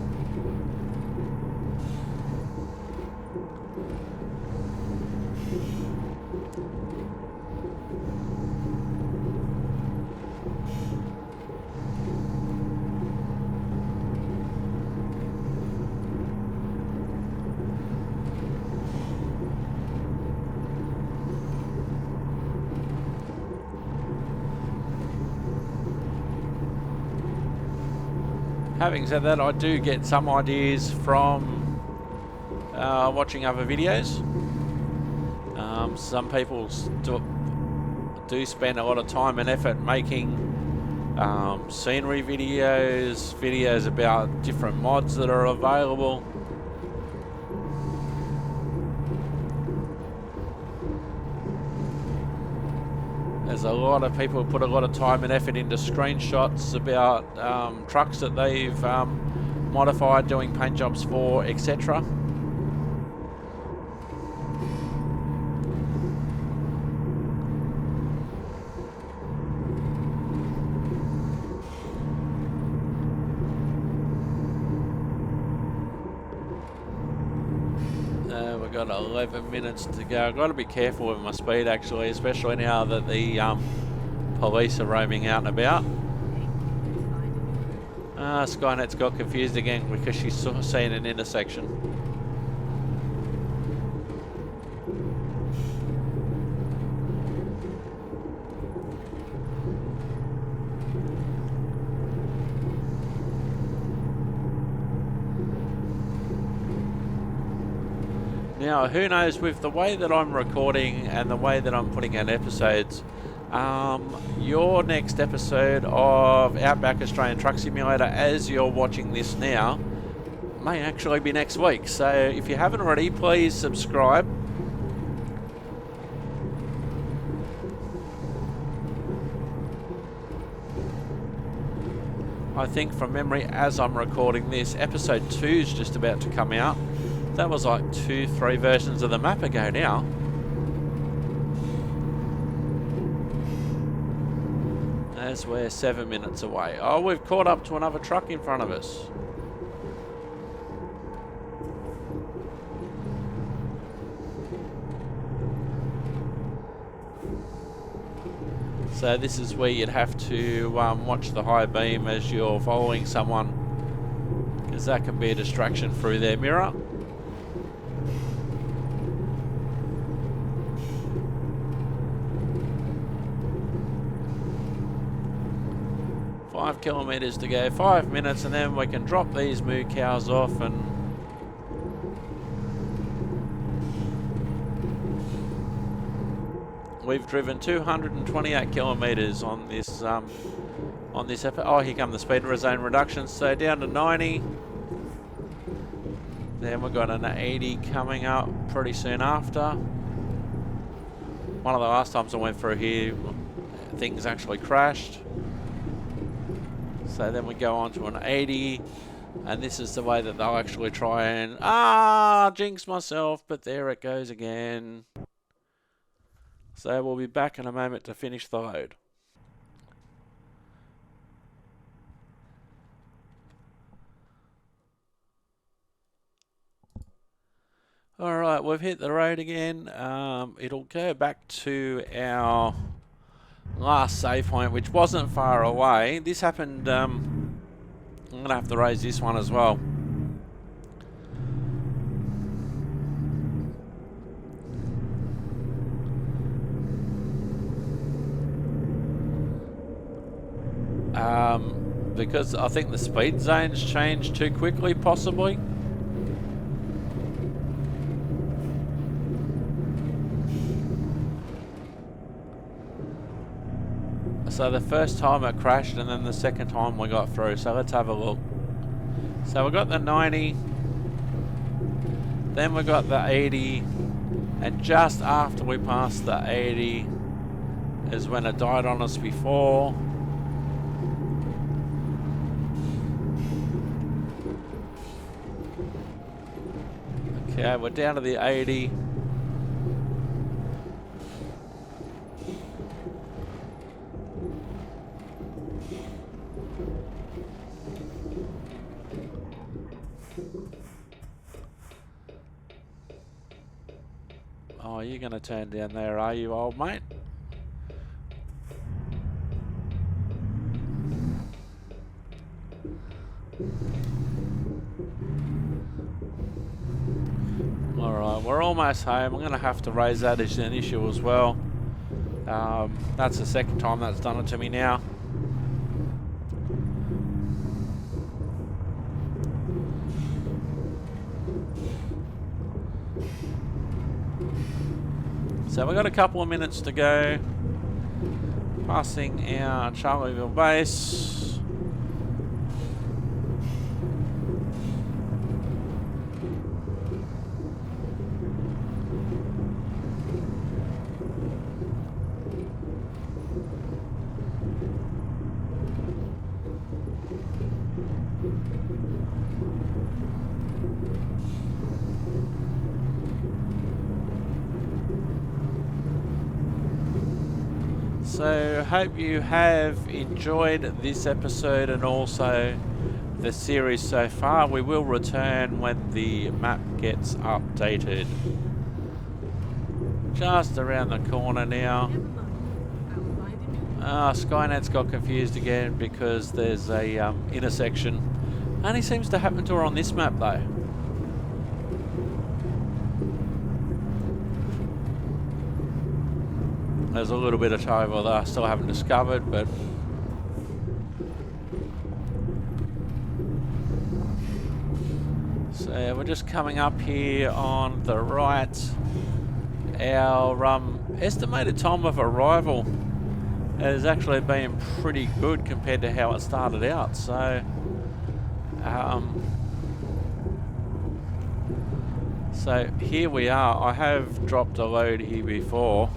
[SPEAKER 1] Having said that, I do get some ideas from watching other videos. Some people do spend a lot of time and effort making scenery videos about different mods that are available. There's a lot of people who put a lot of time and effort into screenshots about trucks that they've modified, doing paint jobs for, etc. I've got 11 minutes to go. I've got to be careful with my speed actually, especially now that the police are roaming out and about. Skynet's got confused again because she's seen an intersection. Now, who knows, with the way that I'm recording and the way that I'm putting out episodes, your next episode of Outback Australian Truck Simulator, as you're watching this now, may actually be next week. So if you haven't already, please subscribe. I think from memory, as I'm recording this, episode 2 is just about to come out. That was like 2-3 versions of the map ago now. As we're 7 minutes away. Oh, we've caught up to another truck in front of us. So this is where you'd have to watch the high beam as you're following someone, because that can be a distraction through their mirror. Kilometers to go, 5 minutes, and then we can drop these moo cows off. And we've driven 228 kilometers on this episode. Oh, here come the speed zone reductions. So down to 90. Then we've got an 80 coming up pretty soon after. One of the last times I went through here, things actually crashed. So then we go on to an 80, and this is the way that they'll actually try and jinx myself, but there it goes again. So we'll be back in a moment to finish the load. Alright, we've hit the road again. It'll go back to our last save point, which wasn't far away. This happened, I'm going to have to raise this one as well. Because I think the speed zones changed too quickly, possibly. So the first time it crashed, and then the second time we got through. So let's have a look. So we got the 90, then we got the 80, and just after we passed the 80 is when it died on us before. Okay, we're down to the 80. Oh, you're going to turn down there, are you, old mate? Alright, we're almost home. I'm going to have to raise that as an issue as well. That's the second time that's done it to me now. So we've got a couple of minutes to go. Passing our Charlieville base. So hope you have enjoyed this episode, and also the series so far. We will return when the map gets updated. Just around the corner now. Skynet's got confused again because there's a intersection. Only seems to happen to her on this map though. There's a little bit of trouble that I still haven't discovered, but so we're just coming up here on the right. Our estimated time of arrival has actually been pretty good compared to how it started out. So, so here we are. I have dropped a load here before.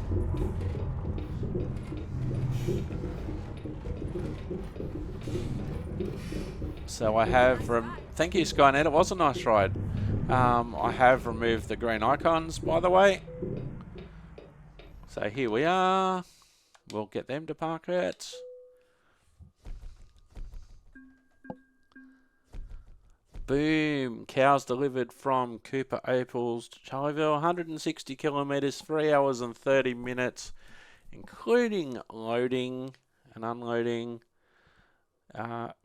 [SPEAKER 1] So I have, thank you Skynet, it was a nice ride. I have removed the green icons, by the way. So here we are. We'll get them to park it. Boom. Cows delivered from Cooper Opals to Charleville. 160 kilometres, 3 hours and 30 minutes, including loading and unloading.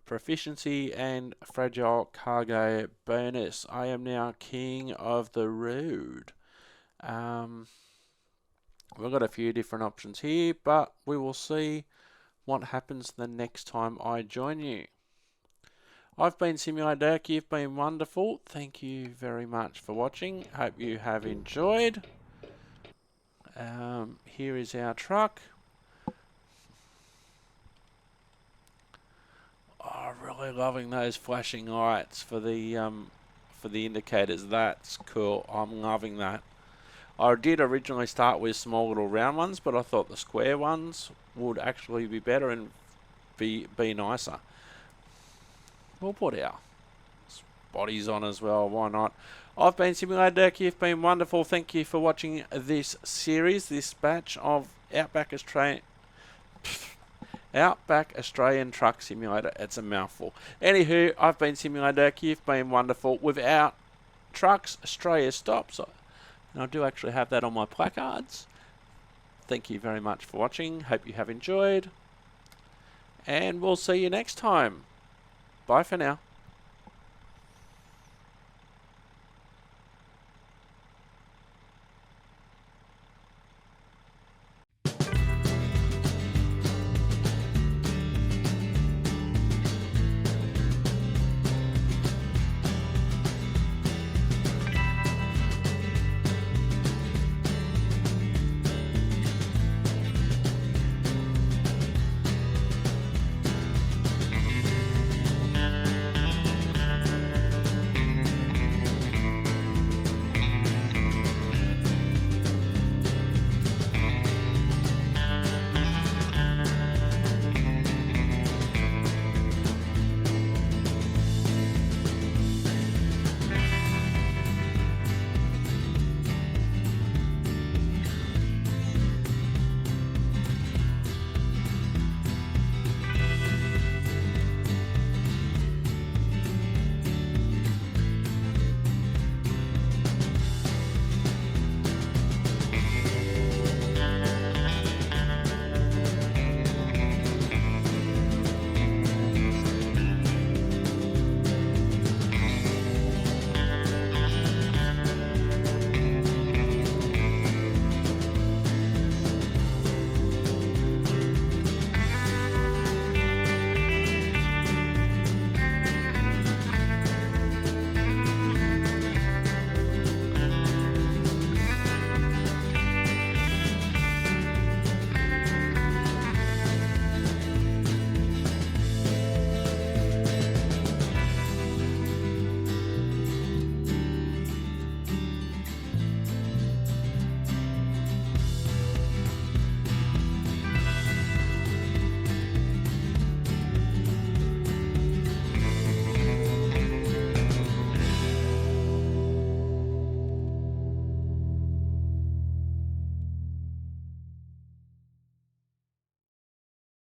[SPEAKER 1] Proficiency and fragile cargo bonus. I am now king of the road. We've got a few different options here, but we will see what happens the next time I join you. I've been Simulator Dirk. You've been wonderful. Thank you very much for watching. Hope you have enjoyed. Here is our truck. Oh, really loving those flashing lights for the indicators. That's cool. I'm loving that. I did originally start with small little round ones, but I thought the square ones would actually be better and be nicer. We'll put our bodies on as well. Why not? I've been Simulator Dirk. You've been wonderful. Thank you for watching this series, this batch of Outback Australian Truck Simulator. It's a mouthful. Anywho, I've been Simulator Dirk. You've been wonderful. Without trucks, Australia stops. And I do actually have that on my placards. Thank you very much for watching. Hope you have enjoyed. And we'll see you next time. Bye for now.